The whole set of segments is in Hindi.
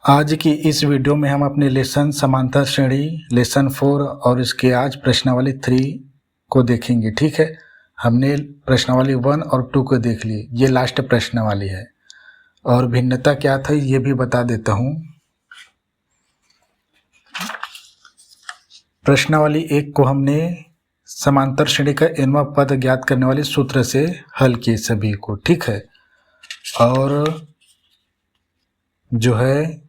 आज की इस वीडियो में हम अपने लेसन समांतर श्रेणी लेसन 4 और इसके आज प्रश्नावली 3 को देखेंगे। ठीक है, हमने प्रश्नावली 1 और 2 को देख ली, ये लास्ट प्रश्नावली है और भिन्नता क्या था ये भी बता देता हूँ। प्रश्नावली 1 को हमने समांतर श्रेणी का nवां पद ज्ञात करने वाले सूत्र से हल किए सभी को। ठीक है, और जो है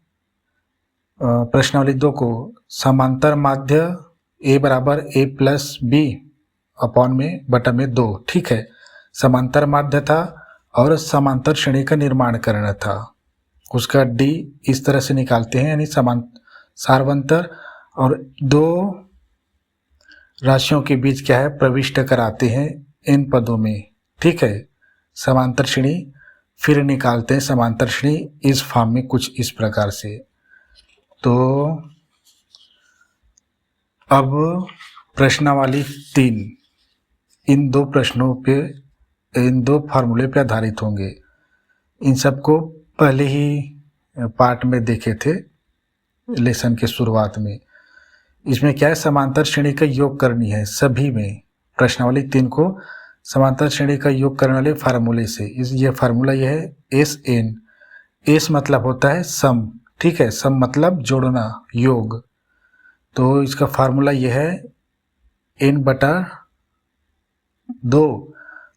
प्रश्नावली 2 को समांतर माध्य a बराबर a प्लस बी अपॉन में बटा में 2। ठीक है, समांतर माध्य था और समांतर श्रेणी का निर्माण करना था, उसका d इस तरह से निकालते हैं, यानी सार्वंतर और दो राशियों के बीच क्या है प्रविष्ट कराते हैं इन पदों में। ठीक है, समांतर श्रेणी फिर निकालते हैं समांतर श्रेणी इस फॉर्म में कुछ इस प्रकार से। तो अब प्रश्नावली 3 इन दो प्रश्नों पे, इन दो फार्मूले पे आधारित होंगे। इन सबको पहले ही पार्ट में देखे थे लेसन के शुरुआत में। इसमें क्या है, समांतर श्रेणी का योग करनी है सभी में। प्रश्नावली 3 को समांतर श्रेणी का योग करने वाले फार्मूले से, ये फार्मूला यह है एस एन। एस मतलब होता है सम, ठीक है, सम मतलब जोड़ना, योग। तो इसका फार्मूला यह है n बटा 2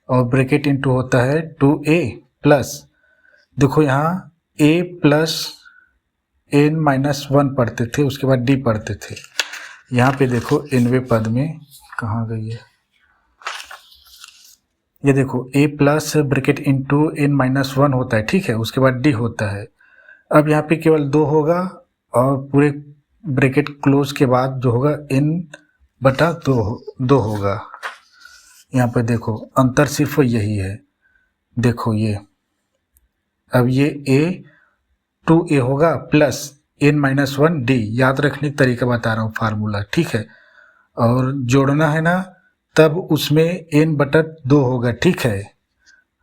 और ब्रैकेट इनटू होता है 2a प्लस, देखो यहाँ a प्लस n माइनस 1 पढ़ते थे, उसके बाद d पढ़ते थे। यहाँ पे देखो nवें पद में कहाँ गई है, ये देखो a plus bracket into n minus 1 होता है। ठीक है, उसके बाद d होता है। अब यहाँ पे केवल 2 होगा और पूरे ब्रैकेट क्लोज के बाद जो होगा n बटा 2 होगा। यहाँ पे देखो अंतर सिर्फ यही है, देखो ये, अब ये a 2a होगा प्लस n माइनस 1 d, याद रखने का तरीका बता रहा हूँ फार्मूला। ठीक है, और जोड़ना है ना, तब उसमें n बटा 2 होगा। ठीक है,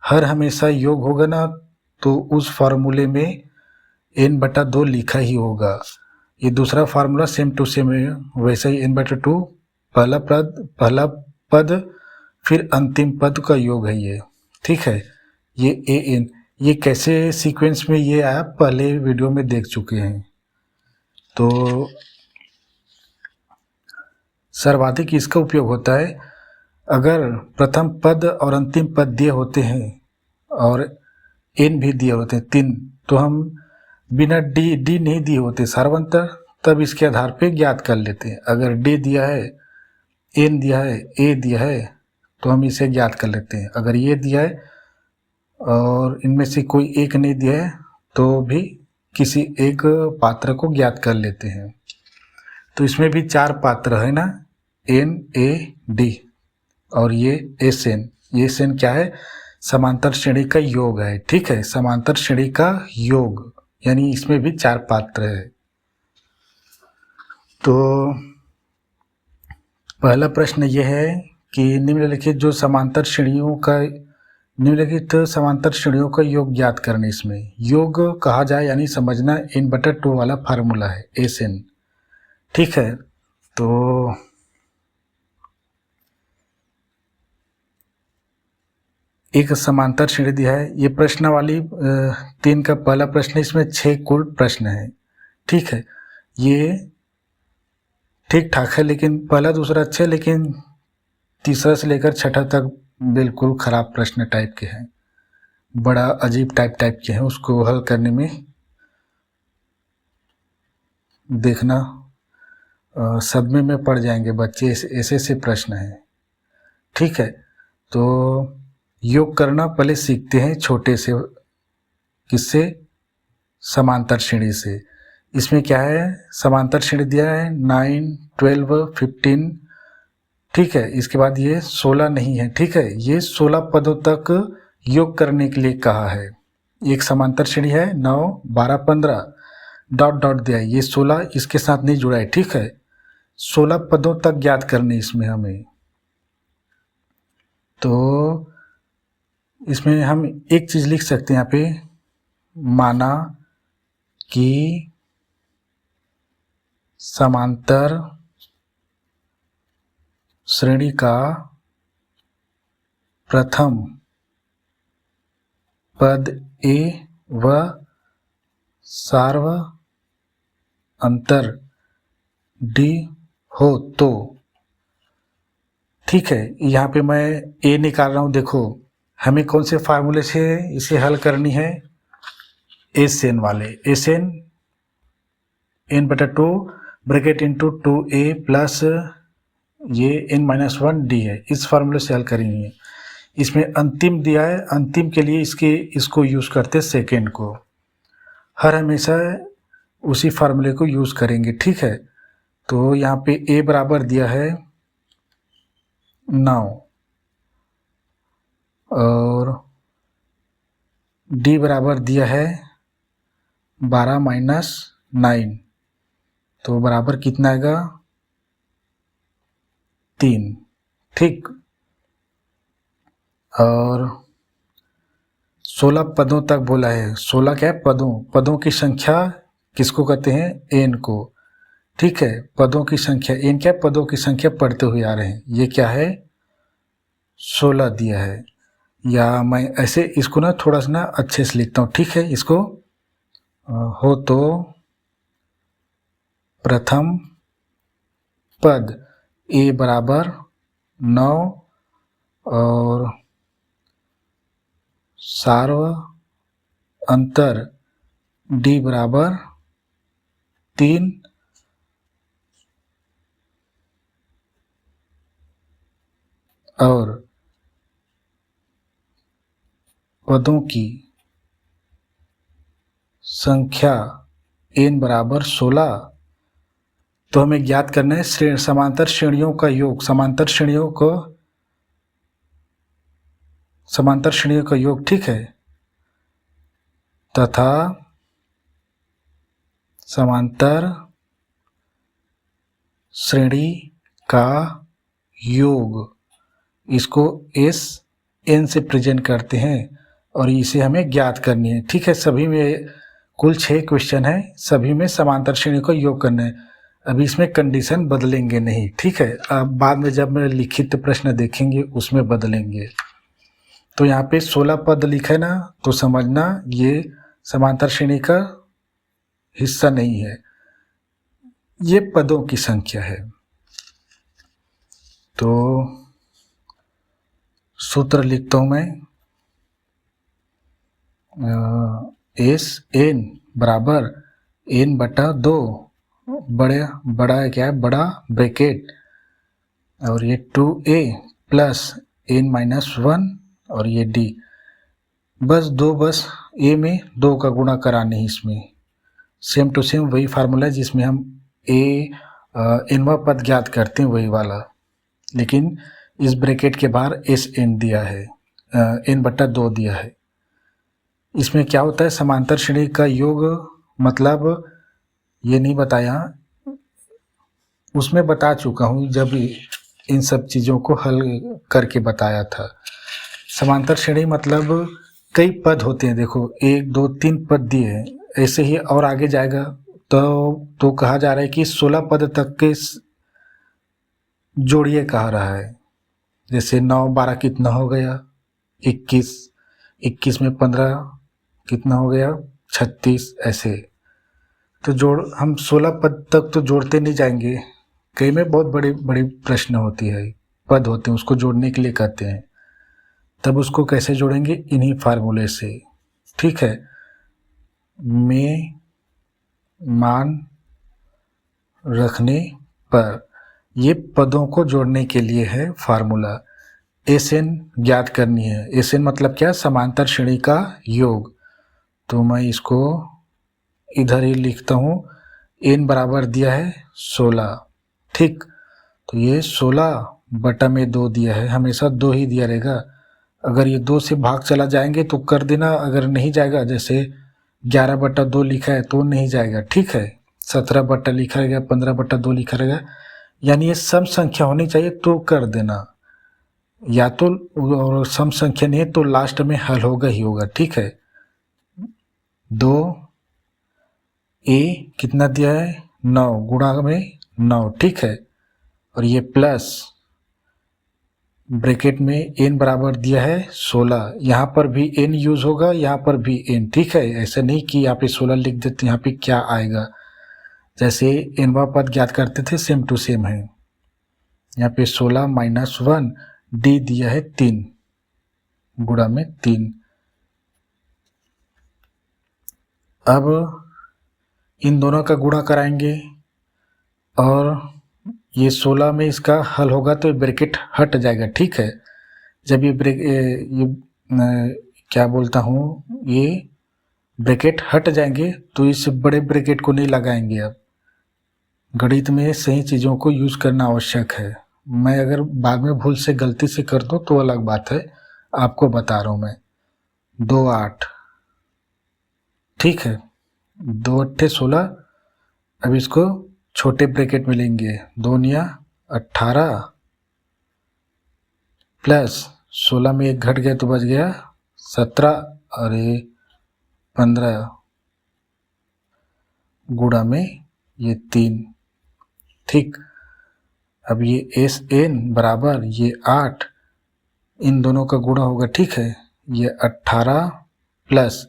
हर हमेशा योग होगा ना, तो उस फार्मूले में n बटा 2 लिखा ही होगा। ये दूसरा फार्मूला सेम टू सेम है, वैसे ही n बटा 2 पहला पद फिर अंतिम पद का योग है ये। ठीक है, ये an, ये कैसे सीक्वेंस में ये आप पहले वीडियो में देख चुके हैं। तो सर्वाधिक इसका उपयोग होता है अगर प्रथम पद और अंतिम पद दिए होते हैं और n भी दिए होते हैं 3, तो हम बिना d नहीं दिए होते सार्वंतर, तब इसके आधार पे ज्ञात कर लेते हैं। अगर d दिया है, n दिया है, a दिया है, तो हम इसे ज्ञात कर लेते हैं। अगर ये दिया है और इनमें से कोई एक नहीं दिया है, तो भी किसी एक पात्र को ज्ञात कर लेते हैं। तो इसमें भी 4 पात्र है ना, n a d और ये एस एन। ये एस एन क्या है, समांतर श्रेणी का योग है। ठीक है, समांतर श्रेणी का योग, यानी इसमें भी 4 पात्र है। तो पहला प्रश्न यह है कि निम्नलिखित समांतर श्रेणियों का योग ज्ञात करने। इसमें योग कहा जाए यानी समझना n बटा 2 वाला फार्मूला है एस एन। ठीक है, तो एक समांतर श्रेणी दिया है। ये प्रश्नावली 3 का पहला प्रश्न, इसमें 6 कुल प्रश्न है। ठीक है, ये ठीक ठाक है, लेकिन पहला दूसरा अच्छे, लेकिन तीसरा से लेकर छठा तक बिल्कुल खराब प्रश्न टाइप के हैं, बड़ा अजीब टाइप के हैं। उसको हल करने में देखना सदमे में पड़ जाएंगे बच्चे, ऐसे ऐसे प्रश्न हैं। ठीक है, तो योग करना पहले सीखते हैं छोटे से, किससे, समांतर श्रेणी से। इसमें क्या है, समांतर श्रेणी दिया है 9, 12, 15। ठीक है, इसके बाद ये 16 नहीं है। ठीक है, ये 16 पदों तक योग करने के लिए कहा है। एक समांतर श्रेणी है 9, 12, 15 डॉट डॉट दिया है, ये 16 इसके साथ नहीं जुड़ा है। ठीक है, 16 पदों तक ज्ञात करने इसमें हमें। तो इसमें हम एक चीज लिख सकते हैं यहाँ पे, माना कि समांतर श्रेणी का प्रथम पद ए व सार्व अंतर डी हो तो, ठीक है। यहाँ पे मैं ए निकाल रहा हूँ। देखो हमें कौन से फार्मूले से इसे हल करनी है, एस एन वाले, एस एन एन बटा 2 ब्रैकेट इंटू 2a प्लस ये n-1 डी है, इस फार्मूले से हल करेंगे। इसमें अंतिम दिया है, अंतिम के लिए इसको यूज़ करते सेकेंड को, हर हमेशा उसी फार्मूले को यूज़ करेंगे, ठीक है। तो यहाँ पे a बराबर दिया है 9 और d बराबर दिया है 12 माइनस 9, तो बराबर कितना आएगा 3, ठीक। और 16 पदों तक बोला है। 16 क्या है, पदों की संख्या किसको कहते हैं, एन को, ठीक है। पदों की संख्या एन क्या है, पदों की संख्या पढ़ते हुए आ रहे हैं। ये क्या है 16 दिया है, या मैं ऐसे इसको ना थोड़ा सा ना अच्छे से लिखता हूँ, ठीक है। इसको हो तो प्रथम पद ए बराबर 9 और सार्व अंतर डी बराबर 3 और पदों की संख्या n बराबर 16। तो हमें ज्ञात करना है समांतर श्रेणियों का योग, समांतर श्रेणियों का योग, ठीक है, तथा समांतर श्रेणी का योग, इसको एस एन से प्रेजेंट करते हैं और इसे हमें ज्ञात करनी है, ठीक है। सभी में कुल 6 क्वेश्चन है, सभी में समांतर श्रेणी का योग करना है। अभी इसमें कंडीशन बदलेंगे नहीं, ठीक है। अब बाद में जब मैं लिखित प्रश्न देखेंगे उसमें बदलेंगे। तो यहाँ पे 16 पद लिखा है ना, तो समझना ये समांतर श्रेणी का हिस्सा नहीं है, ये पदों की संख्या है। तो सूत्र लिखता हूँ मैं, एस एन बराबर n बटा 2, बड़ा है क्या है, बड़ा ब्रैकेट, और ये 2a प्लस n-1 और ये d, बस a में 2 का गुणा कराने, इसमें सेम टू सेम वही फार्मूला जिसमें हम nवा पद ज्ञात करते हैं वही वाला, लेकिन इस ब्रैकेट के बाहर एस एन दिया है, n बटा 2 दिया है। इसमें क्या होता है, समांतर श्रेणी का योग मतलब ये नहीं बताया, उसमें बता चुका हूँ जब इन सब चीज़ों को हल करके बताया था। समांतर श्रेणी मतलब कई पद होते हैं, देखो 1 2 3 पद दिए हैं, ऐसे ही और आगे जाएगा तो कहा जा रहा है कि 16 पद तक के जोड़िए कहा रहा है। जैसे 9 12 कितना हो गया 21 में 15 कितना हो गया 36, ऐसे। तो हम 16 पद तक तो जोड़ते नहीं जाएंगे, कई में बहुत बड़ी प्रश्न होती है, पद होते हैं उसको जोड़ने के लिए कहते हैं, तब उसको कैसे जोड़ेंगे, इन्हीं फार्मूले से, ठीक है। में मान रखने पर ये पदों को जोड़ने के लिए है फार्मूला। एस एन ज्ञात करनी है, एस एन मतलब क्या, समांतर श्रेणी का योग। तो मैं इसको इधर ही लिखता हूँ, n बराबर दिया है 16, ठीक। तो ये 16 बटा में 2 दिया है, हमेशा 2 ही दिया रहेगा। अगर ये 2 से भाग चला जाएंगे तो कर देना, अगर नहीं जाएगा, जैसे 11 बटा 2 लिखा है तो नहीं जाएगा, ठीक है। 17 बटा लिखा रहेगा, 15 बटा 2 लिखा रहेगा, यानी ये सम संख्या होनी चाहिए तो कर देना, या तो और सम संख्या नहीं है तो लास्ट में हल होगा ही होगा, ठीक है। 2 a कितना दिया है 9 गुणा में 9, ठीक है। और ये प्लस ब्रैकेट में n बराबर दिया है 16, यहाँ पर भी n यूज होगा, यहाँ पर भी n, ठीक है। ऐसा नहीं कि यहाँ पे 16 लिख देते, यहाँ पे क्या आएगा, जैसे nवां पद ज्ञात करते थे सेम टू सेम है। यहाँ पे 16 माइनस 1, d दिया है 3 गुणा में 3। अब इन दोनों का गुणा कराएंगे और ये 16 में इसका हल होगा तो ब्रैकेट हट जाएगा, ठीक है। जब ये क्या बोलता हूँ, ये ब्रैकेट हट जाएंगे तो इस बड़े ब्रैकेट को नहीं लगाएंगे। अब गणित में सही चीज़ों को यूज करना आवश्यक है। मैं अगर बाद में भूल से गलती से कर दूँ तो अलग बात है, आपको बता रहा हूँ मैं। 2 8, ठीक है, 2 8 16। अब इसको छोटे ब्रैकेट में लेंगे, 2 9 18 प्लस 16 में एक घट गया तो बच गया 17 और ये 15 गुणा में ये 3, ठीक। अब ये एस एन बराबर ये 8, इन दोनों का गुणा होगा, ठीक है। ये 18 प्लस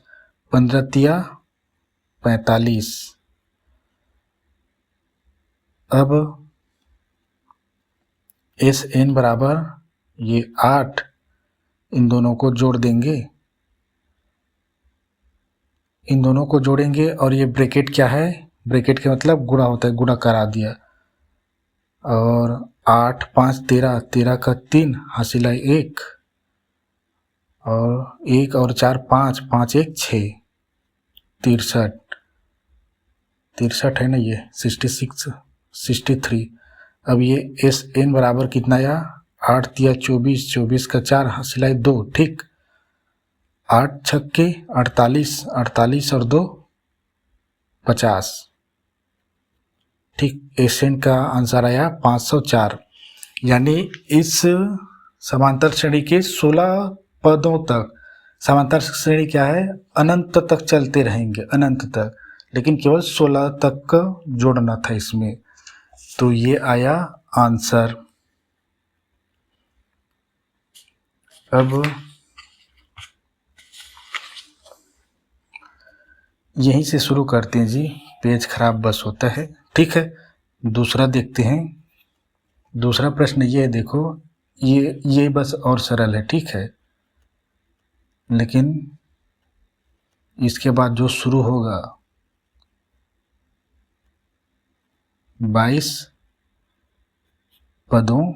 15 तिया 45। अब एस एन बराबर ये 8, इन दोनों को जोड़ देंगे, इन दोनों को जोड़ेंगे और ये ब्रैकेट क्या है, ब्रैकेट के मतलब गुणा होता है, गुणा करा दिया। और 8 5 13, 13 का 3 हासिल है 1, और 1 और 4 5, 5 1 6, 63 है ना, ये 66 63। अब ये एस एन बराबर कितना आया, 8 तिया 24, 24 का 4 हासिल है 2, ठीक। 8 छक्के 48, 48 और 2 50, ठीक। एस एन का आंसर आया 504। यानी इस समांतर श्रेणी के 16 पदों तक, समांतर श्रेणी क्या है, अनंत तक चलते रहेंगे, अनंत तक, लेकिन केवल 16 तक का जोड़ना था इसमें, तो ये आया आंसर। अब यहीं से शुरू करते हैं जी, पेज खराब बस होता है, ठीक है। दूसरा देखते हैं। दूसरा प्रश्न ये है, देखो ये बस और सरल है, ठीक है, लेकिन इसके बाद जो शुरू होगा 22 पदों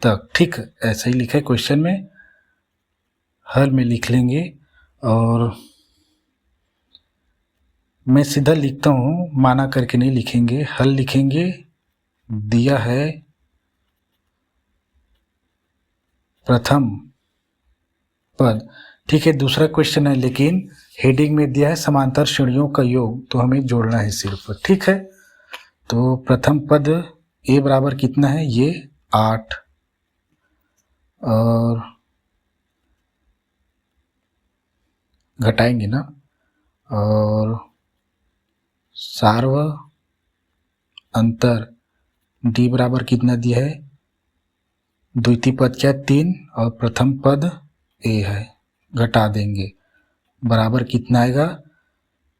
तक, ठीक, ऐसा ही लिखा है क्वेश्चन में, हल में लिख लेंगे। और मैं सीधा लिखता हूँ, माना करके नहीं लिखेंगे, हल लिखेंगे। दिया है प्रथम पद, ठीक है। दूसरा क्वेश्चन है, लेकिन हेडिंग में दिया है समांतर श्रेणियों का योग, तो हमें जोड़ना है सिर्फ, ठीक है। तो प्रथम पद ए बराबर कितना है, ये 8, और घटाएंगे ना, और सार्व अंतर डी बराबर कितना दिया है, द्वितीय पद क्या 3 और प्रथम पद ए है, घटा देंगे, बराबर कितना आएगा,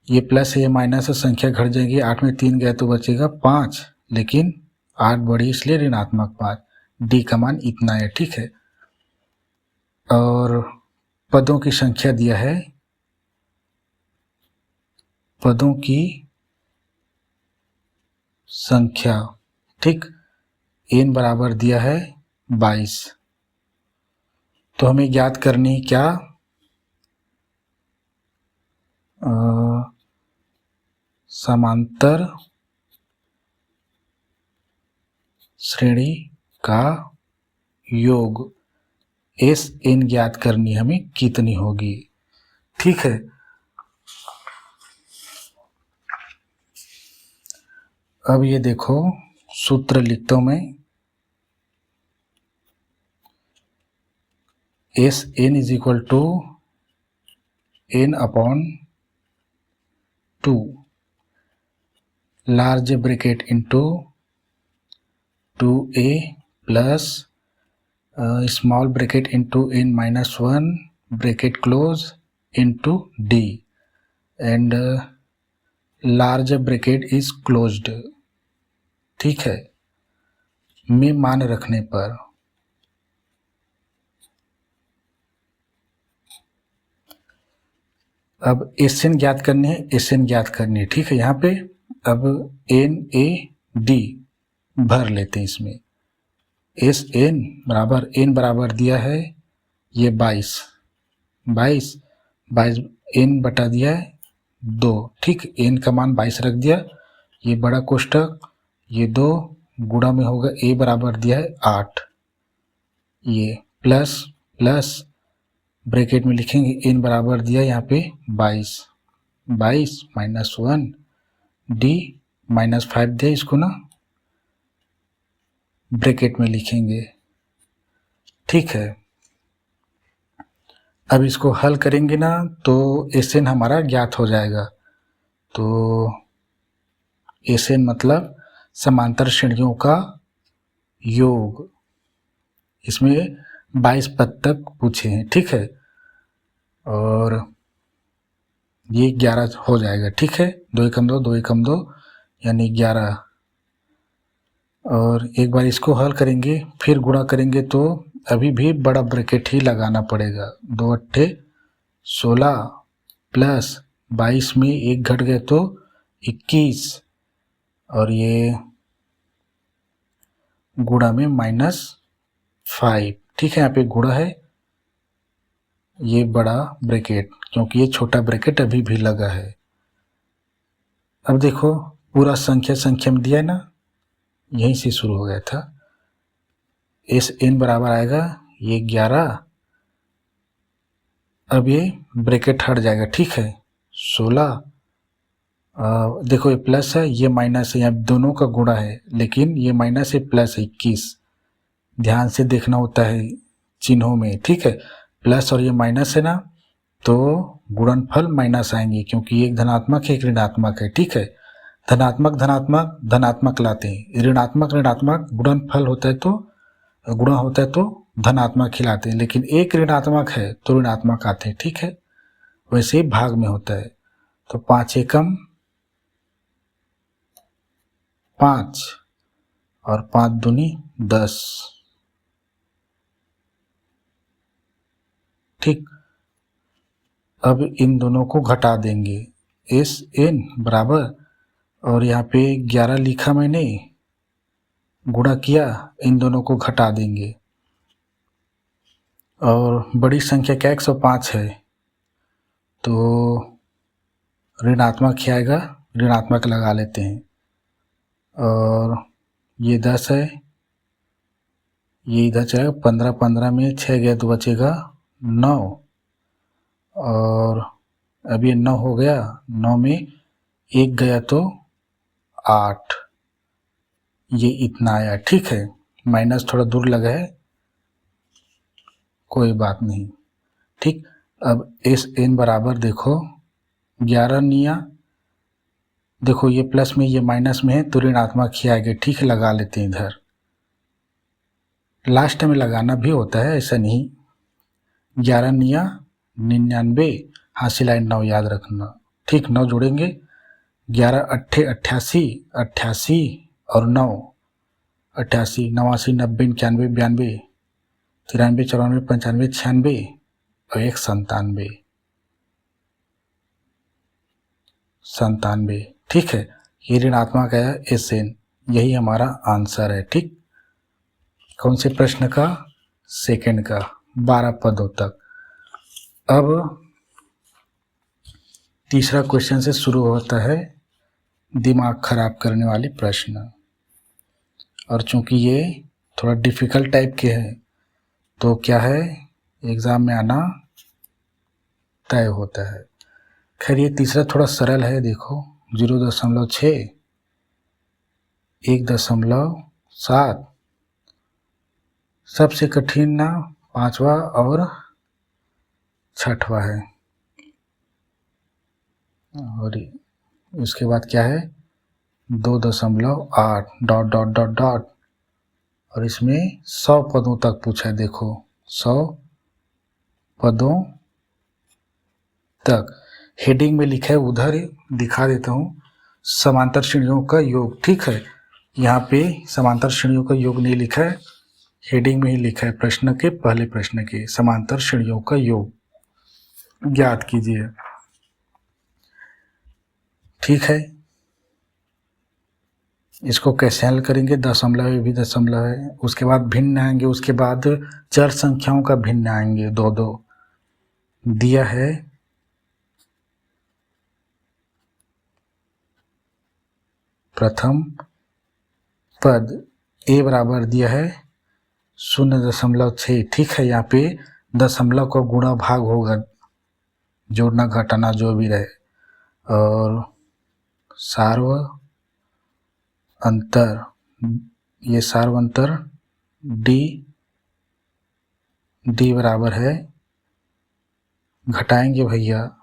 ये प्लस है ये माइनस है, संख्या घट जाएगी, 8 में 3 गया तो बचेगा 5, लेकिन 8 बड़ी इसलिए ऋणात्मक 5, डी का मान इतना है, ठीक है। और पदों की संख्या दिया है, पदों की संख्या, ठीक, n बराबर दिया है 22। तो हमें ज्ञात करनी क्या, समांतर श्रेणी का योग, एस एन ज्ञात करनी हमें कितनी होगी, ठीक है। अब ये देखो, सूत्र लिखता हूं मैं, S N is equal to n upon 2, large bracket into 2a plus small bracket into n-1 bracket close into d and large bracket is closed. ठीक है, में मान रखने पर अब एस एन ज्ञात करनी है, एस एन ज्ञात करनी है। ठीक है, यहाँ पे अब एन ए डी भर लेते हैं इसमें। एस एन बराबर दिया है ये 22 एन बटा दिया है 2। ठीक, एन का मान 22 रख दिया, ये बड़ा कोष्टक, ये 2 गुणा में होगा ए बराबर दिया है 8, ये प्लस ब्रैकेट में लिखेंगे एन बराबर दिया यहाँ पे 22 -1 डी -5 दिया, इसको ना ब्रैकेट में लिखेंगे। ठीक है, अब इसको हल करेंगे ना तो एस एन हमारा ज्ञात हो जाएगा। तो एस एन मतलब समांतर श्रेणियों का योग। इसमें 22 पद तक पूछे हैं। ठीक है, और ये 11 हो जाएगा। ठीक है, 2 एकम 2 यानी 11। और एक बार इसको हल करेंगे फिर गुणा करेंगे तो अभी भी बड़ा ब्रैकेट ही लगाना पड़ेगा। 2 अट्ठे 16 प्लस 22 में 1 घट गए तो 21 और ये गुणा में -5। ठीक है, यहाँ पे गुणा है, ये बड़ा ब्रैकेट क्योंकि ये छोटा ब्रैकेट अभी भी लगा है। अब देखो पूरा संख्या में दिया है ना, यहीं से शुरू हो गया था। एस एन बराबर आएगा ये 11, अब ये ब्रैकेट हट जाएगा। ठीक है, 16 देखो ये प्लस है ये माइनस है, यहाँ दोनों का गुणा है लेकिन ये माइनस है प्लस है 21। ध्यान से देखना होता है चिन्हों में। ठीक है, प्लस और ये माइनस है ना तो गुणनफल माइनस आएंगे क्योंकि एक धनात्मक है एक ऋणात्मक है। ठीक है, धनात्मक लाते हैं, ऋणात्मक गुणनफल होता है तो गुणा होता है तो धनात्मक ही लाते हैं, लेकिन एक ऋणात्मक है तो ऋणात्मक आते हैं। ठीक है, वैसे ही भाग में होता है। तो 5 एकम 5 और 5 दूनी 10। ठीक, अब इन दोनों को घटा देंगे। एस एन बराबर और यहाँ पे 11 लिखा मैंने, गुणा किया, इन दोनों को घटा देंगे और बड़ी संख्या क्या 105 है तो ऋणात्मक ही आएगा, ऋणात्मक लगा लेते हैं। और ये 10 है, ये इधर चलेगा 15 में 6 गया तो बचेगा 9 और अब ये 9 हो गया, 9 में 1 गया तो 8, ये इतना आया। ठीक है, माइनस थोड़ा दूर लगा है, कोई बात नहीं। ठीक, अब एस एन बराबर देखो 11 निया, देखो ये प्लस में ये माइनस में है तो ऋणात्मक ही आएगा। ठीक है, लगा लेते हैं इधर, लास्ट में लगाना भी होता है, ऐसा नहीं। 11 निया 99, हासिल आए 9 याद रखना। ठीक, 9 जोड़ेंगे, 11 अट्ठे 88 और 9 88, 89 90 91 92 93 94 95 96 और 1 97। ठीक है, ये ऋणात्मक आया एस एन, यही हमारा आंसर है। ठीक, कौन से प्रश्न का? सेकंड का, 12 पदों तक। अब तीसरा क्वेश्चन से शुरू होता है दिमाग खराब करने वाले प्रश्न, और चूंकि ये थोड़ा डिफिकल्ट टाइप के हैं तो क्या है, एग्जाम में आना तय होता है। खैर ये तीसरा थोड़ा सरल है, देखो 0.6 1.7, सबसे कठिन ना 5वां और 6वां है, और उसके बाद क्या है 2.8 डॉट डॉट डॉट डॉट, और इसमें 100 पदों तक पूछा है। देखो 100 पदों तक। हेडिंग में लिखा है, उधर दिखा देता हूँ, समांतर श्रेणियों का योग। ठीक है, यहाँ पे समांतर श्रेणियों का योग नहीं लिखा है, हेडिंग में ही लिखा है, प्रश्न के पहले प्रश्न के समांतर श्रेणियों का योग ज्ञात कीजिए। ठीक है, इसको कैसे हल करेंगे? दशमलव, ये भी दशमलव है, उसके बाद भिन्न आएंगे, उसके बाद चर संख्याओं का भिन्न आएंगे, दो दो दिया है। प्रथम पद ए बराबर दिया है 0.6। ठीक है, यहाँ पे दशमलव का गुणा भाग होगा, जोड़ना घटाना जो भी रहे, और सार्व अंतर, ये सार्व अंतर डी बराबर है, घटाएंगे भैया,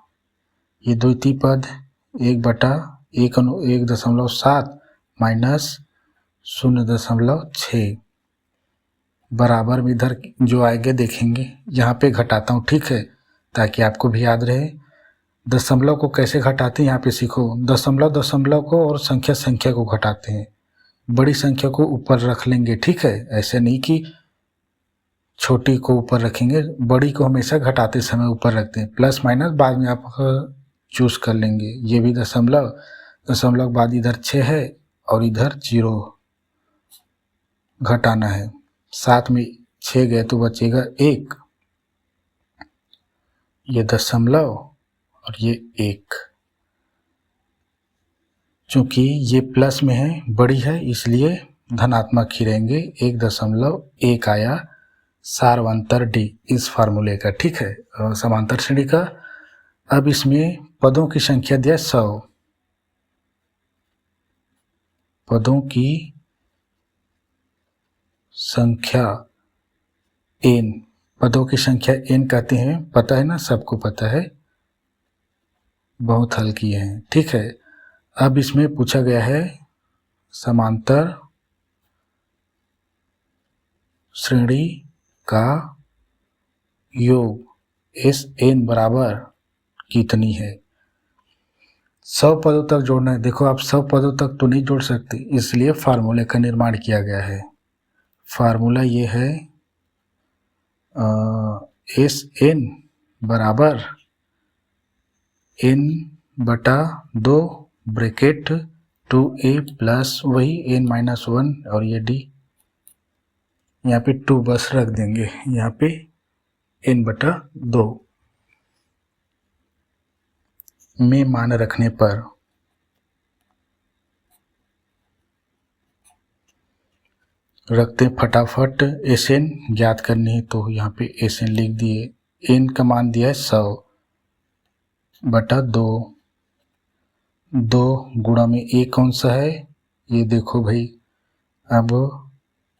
ये द्वितीय पद 1/1.7 माइनस 0.6 बराबर में इधर जो आएंगे देखेंगे। यहाँ पे घटाता हूँ, ठीक है, ताकि आपको भी याद रहे। दशमलव को कैसे घटाते हैं यहाँ पे सीखो। दशमलव दशमलव को और संख्या संख्या को घटाते हैं। बड़ी संख्या को ऊपर रख लेंगे, ठीक है, ऐसे नहीं कि छोटी को ऊपर रखेंगे, बड़ी को हमेशा घटाते समय ऊपर रखते हैं। प्लस माइनस बाद में आप चूज कर लेंगे। ये भी दशमलव, दशमलव बाद इधर 6 है और इधर 0 घटाना है। 7 में 6 गए तो बचेगा 1, ये दशमलव और ये 1। चूंकि ये प्लस में है, बड़ी है, इसलिए धनात्मक ही रहेंगे। 1.1 आया सार्वंतर डी इस फार्मूले का। ठीक है, समांतर श्रेणी का। अब इसमें पदों की संख्या दिया 100, पदों की संख्या n, पदों की संख्या n कहते हैं, पता है ना, सबको पता है, बहुत हल किए हैं। ठीक है, अब इसमें पूछा गया है समांतर श्रेणी का योग Sn बराबर कितनी है। 100 पदों तक जोड़ना है। देखो आप 100 पदों तक तो नहीं जोड़ सकते, इसलिए फार्मूले का निर्माण किया गया है। फार्मूला ये है Sn बराबर n/2 ब्रैकेट 2a प्लस वही n-1 और ये d, यहाँ पे 2 बस रख देंगे, यहाँ पे n/2 में मान रखने पर रखते हैं फटाफट। Sn ज्ञात करनी है तो यहाँ पे Sn लिख दिए। n का मान दिया है 100/2, 2 गुणा में a कौन सा है, ये देखो भाई। अब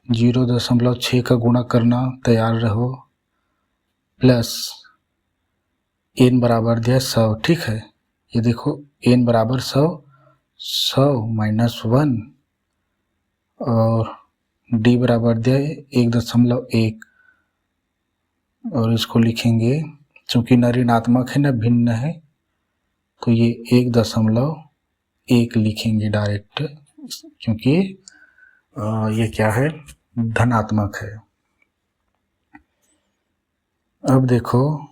0.6 का गुणा करना तैयार रहो, प्लस n बराबर दिया 100। ठीक है, ये देखो n बराबर 100, 100 माइनस 1 और d बराबर दिया 1.1, और इसको लिखेंगे, चूंकि न ऋणात्मक है न भिन्न है तो ये 1.1 लिखेंगे डायरेक्ट, क्योंकि ये क्या है, धनात्मक है। अब देखो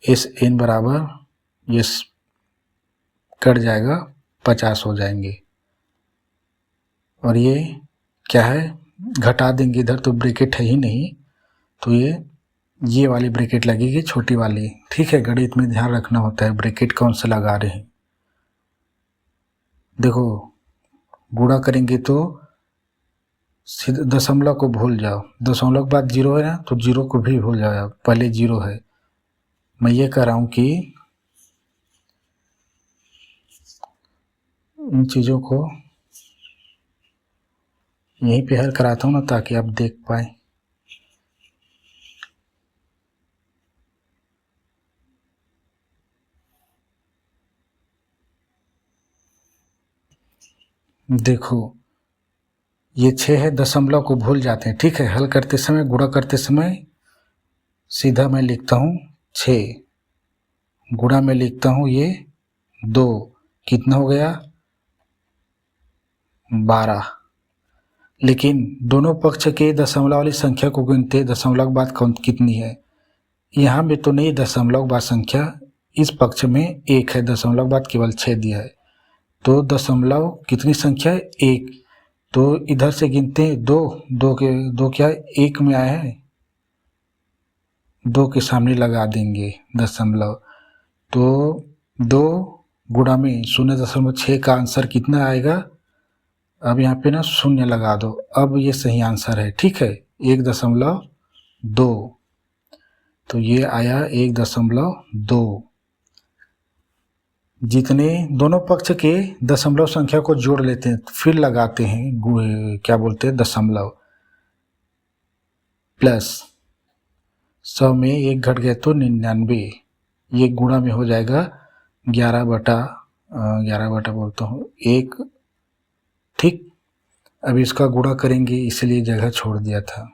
Sn बराबर ये कट जाएगा, 50 हो जाएंगे, और ये क्या है, घटा देंगे इधर तो ब्रैकेट है ही नहीं, तो ये वाली ब्रैकेट लगेगी, छोटी वाली। ठीक है, गणित में ध्यान रखना होता है ब्रैकेट कौन सा लगा रहे हैं। देखो गुणा करेंगे तो दशमलव को भूल जाओ, दशमलव के बाद 0 है ना, तो 0 को भी भूल जाओ, पहले 0 है। मैं ये कह रहा हूँ कि इन चीज़ों को यहीं पे हल कराता हूँ ना, ताकि आप देख पाए। देखो ये 6 है, दशमलव को भूल जाते हैं, ठीक है। हल करते समय, गुणा करते समय सीधा मैं लिखता हूँ 6, गुणा में लिखता हूँ ये 2, कितना हो गया 12। लेकिन दोनों पक्ष के दशमलव वाली संख्या को गिनते दशमलव बाद कितनी है, यहाँ में तो नहीं दशमलव बाद संख्या, इस पक्ष में 1 है, दशमलव बाद केवल 6 दिया है, तो दशमलव कितनी संख्या है 1, तो इधर से गिनते हैं 2 क्या 1 में आया है, 2 के सामने लगा देंगे दशमलव, तो 2 गुणा में 0.6 का आंसर कितना आएगा, अब यहाँ पे ना 0 लगा दो, अब ये सही आंसर है, ठीक है 1.2, तो ये आया 1.2। जितने दोनों पक्ष के दशमलव संख्या को जोड़ लेते हैं, फिर लगाते हैं क्या बोलते हैं दशमलव, प्लस 100 में 1 घट गया तो 99, ये गुणा में हो जाएगा 11 बटा बोलता हूँ 1, ठीक। अब इसका गुणा करेंगे इसलिए जगह छोड़ दिया था,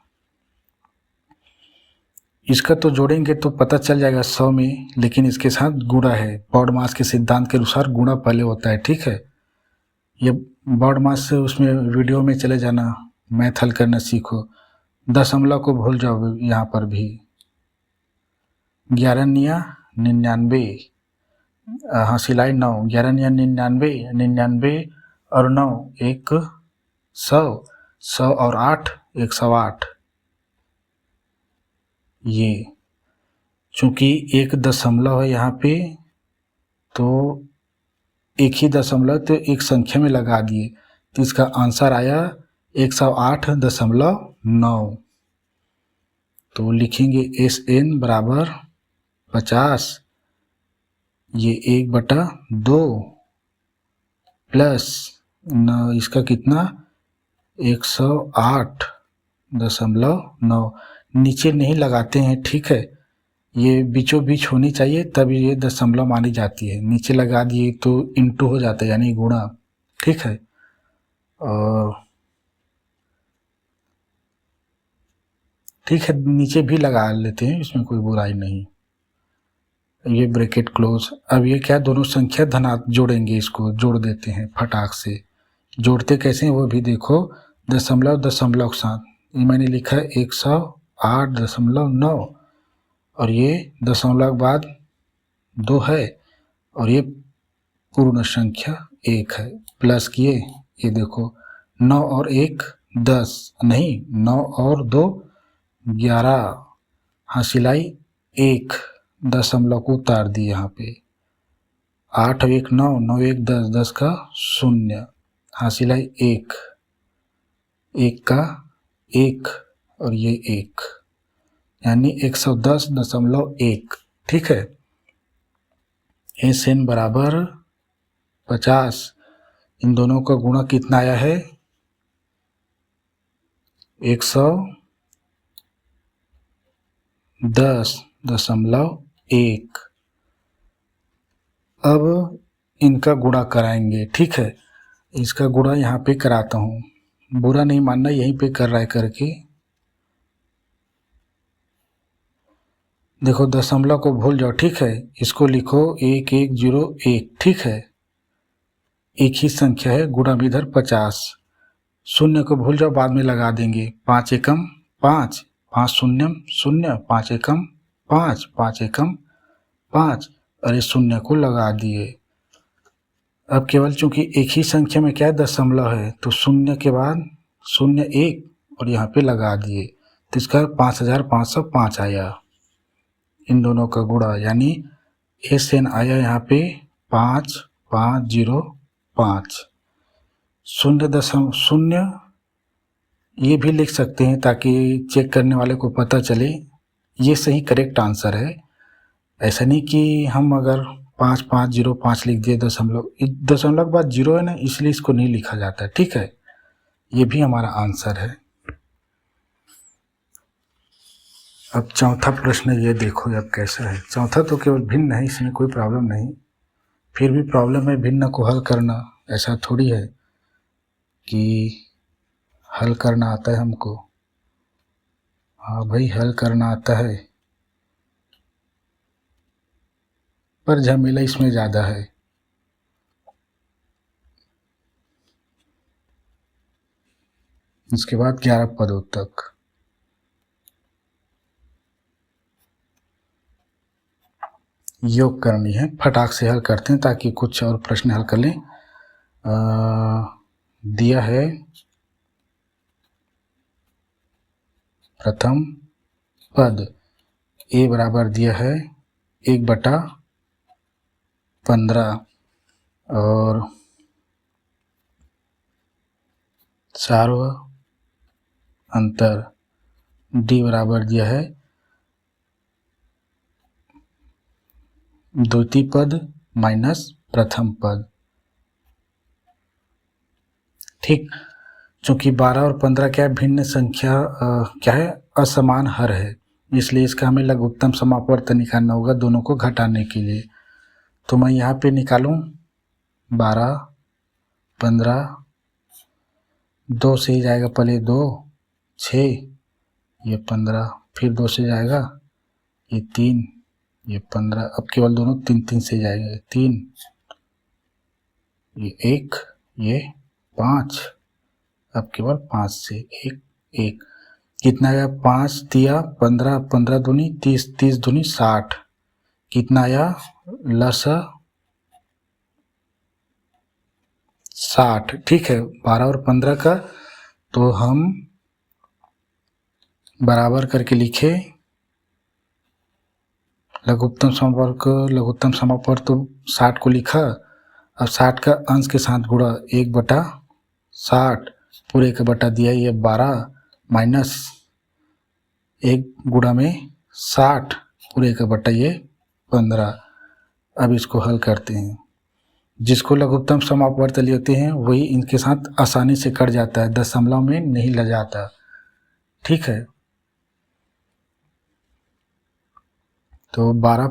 इसका तो जोड़ेंगे तो पता चल जाएगा 100 में, लेकिन इसके साथ गुणा है, बॉडमास के सिद्धांत के अनुसार गुणा पहले होता है, ठीक है। ये बॉडमास से उसमें वीडियो में चले जाना, मैथ हल करना सीखो, दशमलव को भूल जाओ यहाँ पर भी। 11 निया 99, हाँ सिलाई 9, 11 निया 99, 99 और 9 100, 100 और 8 108। ये चूंकि एक दशमलव है यहाँ पे, तो एक ही दशमलव तो एक संख्या में लगा दिए, तो इसका आंसर आया 108.9। तो लिखेंगे SN बराबर 50, ये 1/2 प्लस इसका कितना 108.9, नीचे नहीं लगाते हैं, ठीक है, ये बीचों बीच होनी चाहिए तब ये दशमलव मानी जाती है, नीचे लगा दिए तो इंटू हो जाता है यानी गुणा, ठीक है। और ठीक है नीचे भी लगा लेते हैं, इसमें कोई बुराई नहीं, ये ब्रैकेट क्लोज। अब ये क्या दोनों संख्या धनात्मक जोड़ेंगे, इसको जोड़ देते हैं फटाक से, जोड़ते कैसे हैं वो भी देखो, दशमलव दशमलव के साथ, ये मैंने लिखा है 108.9 और ये दशमलव बाद 2 है और ये पूर्ण संख्या 1 है, प्लस किए, ये देखो 9 और 1 10, नहीं 9 और 2 11, हाँ सिलाई 1 दशमलव को उतार दिए यहाँ पे, 8 और 1 9, 9 1 10, 10 का 0, हाँ सिलाई 1 का 1 और ये 1 यानी 110.1, ठीक है। SN बराबर 50, इन दोनों का गुणा कितना आया है 110.1। अब इनका गुणा कराएंगे, ठीक है, इसका गुणा यहाँ पे कराता हूँ, बुरा नहीं मानना यहीं पे कर रहा है करके, देखो दशमलव को भूल जाओ, ठीक है, इसको लिखो 1101, ठीक है, एक ही संख्या है, गुणा में इधर 50, 0 को भूल जाओ बाद में लगा देंगे, 5 एकम 5, 5 शून्यम 0, 5 एकम 5, 5 एकम 5, और इस 0 को लगा दिए। अब केवल चूंकि एक ही संख्या में क्या है दशमलव है, तो 0 के बाद 0 1 और यहाँ पे लगा दिए, तो इसका 5505 आया, इन दोनों का गुणा, यानी SN आया यहाँ पे 5505। 0.0 ये भी लिख सकते हैं ताकि चेक करने वाले को पता चले ये सही करेक्ट आंसर है, ऐसा नहीं कि हम अगर 5505 लिख दिए दशमलव बाद 0 है ना, इसलिए इसको नहीं लिखा जाता है, ठीक है, ये भी हमारा आंसर है। अब चौथा प्रश्न ये देखो अब कैसा है, चौथा तो केवल भिन्न है, इसमें कोई प्रॉब्लम नहीं, फिर भी प्रॉब्लम है भिन्न को हल करना, ऐसा थोड़ी है। कि हल करना आता है हमको। हाँ भाई, हल करना आता है, पर झमेला इसमें ज़्यादा है। उसके बाद 11 पदों तक। योग करनी है, फटाक से हल करते हैं ताकि कुछ और प्रश्न हल कर लें। दिया है प्रथम पद ए बराबर दिया है 1/15 और सार्व अंतर डी बराबर दिया है द्वितीय पद माइनस प्रथम पद। ठीक, चूंकि 12 और 15 क्या है, भिन्न संख्या क्या है, असमान हर है, इसलिए इसका हमें लघुत्तम समापवर्त निकालना होगा दोनों को घटाने के लिए। तो मैं यहाँ पे निकालूं 12, 15, 2 से ही जाएगा, पहले 2, 6, ये 15, फिर 2 से जाएगा ये 3, ये 15, अब केवल दोनों 3 से जाएंगे, 3, ये 1, ये 5, अब केवल 5 से 1, 1 कितना आया, 5 दिया 15, 15 दूनी 30, 30 दूनी 60, कितना आया लस 60। ठीक है, 12 और 15 का तो हम बराबर करके लिखे लघुत्तम समापवर्त तो 60 को लिखा, अब 60 का अंश के साथ गुणा 1/60 पूरे का बटा दिया ये 12 माइनस 1 गुणा में 60 पूरे का बटा ये 15। अब इसको हल करते हैं, जिसको लघुत्तम समापवर्त लेते हैं वही इनके साथ आसानी से कट जाता है, दशमलव में नहीं लग जाता। ठीक है, तो 12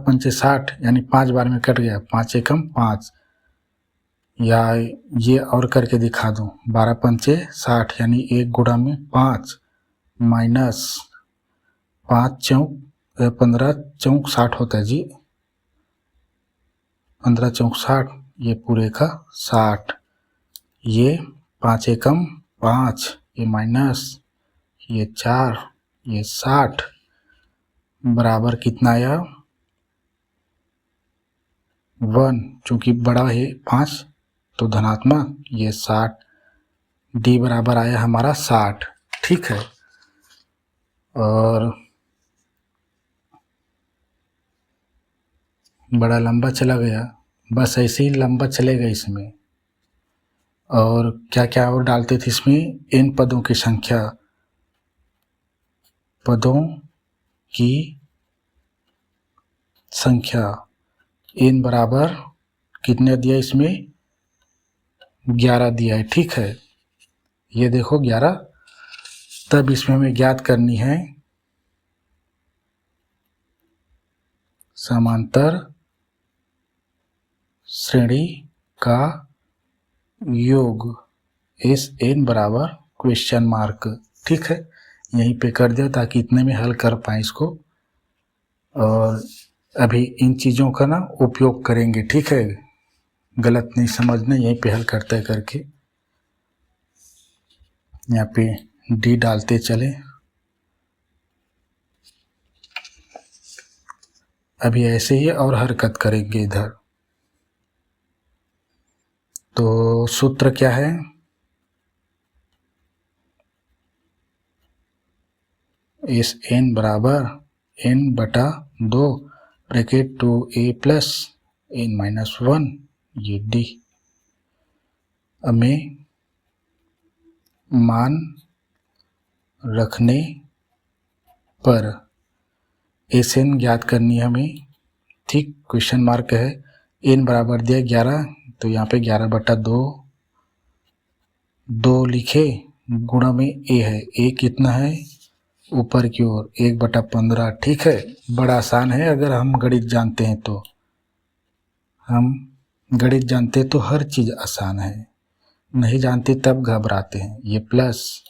पंचे 60 यानी 5 बार में कट गया, 5 एकम 5, या ये और करके दिखा दूं, 12 पंचे 60 यानी 1 गुणा में 5 माइनस 5 चौक 15 चौक 60 होता है जी, 15 चौक 60, ये पूरे का 60, ये 5 एकम 5, ये माइनस ये 4, ये 60 बराबर कितना आया 1, चूंकि बड़ा है 5 तो धनात्मक, ये 60, डी बराबर आया हमारा 60। ठीक है, और बड़ा लंबा चला गया, बस ऐसे ही लंबा चलेगा इसमें। और क्या क्या और डालते थे इसमें, n पदों की संख्या, पदों की संख्या n बराबर कितने दिया इसमें 11 दिया है। ठीक है, ये देखो 11, तब इसमें हमें ज्ञात करनी है समांतर श्रेणी का योग, SN बराबर क्वेश्चन मार्क। ठीक है, यहीं पे कर दिया ताकि इतने में हल कर पाए इसको, और अभी इन चीज़ों का ना उपयोग करेंगे। ठीक है, गलत नहीं समझना, यहीं पे हल करते करके यहाँ पे डी डालते चले। अभी ऐसे ही और हरकत करेंगे इधर। तो सूत्र क्या है, इस n बराबर n/2 bracket 2a plus n-1, ये d। अब में मान रखने पर SN ज्ञात करनी है हमें। ठीक, क्वेश्चन मार्क है, n बराबर दिया 11, तो यहाँ पे 11/2 2 लिखे, गुणा में a है, a कितना है ऊपर की ओर 1/15। ठीक है, बड़ा आसान है, अगर हम गणित जानते हैं तो, हम गणित जानते हैं तो हर चीज़ आसान है। नहीं जानते तब घबराते हैं। ये प्लस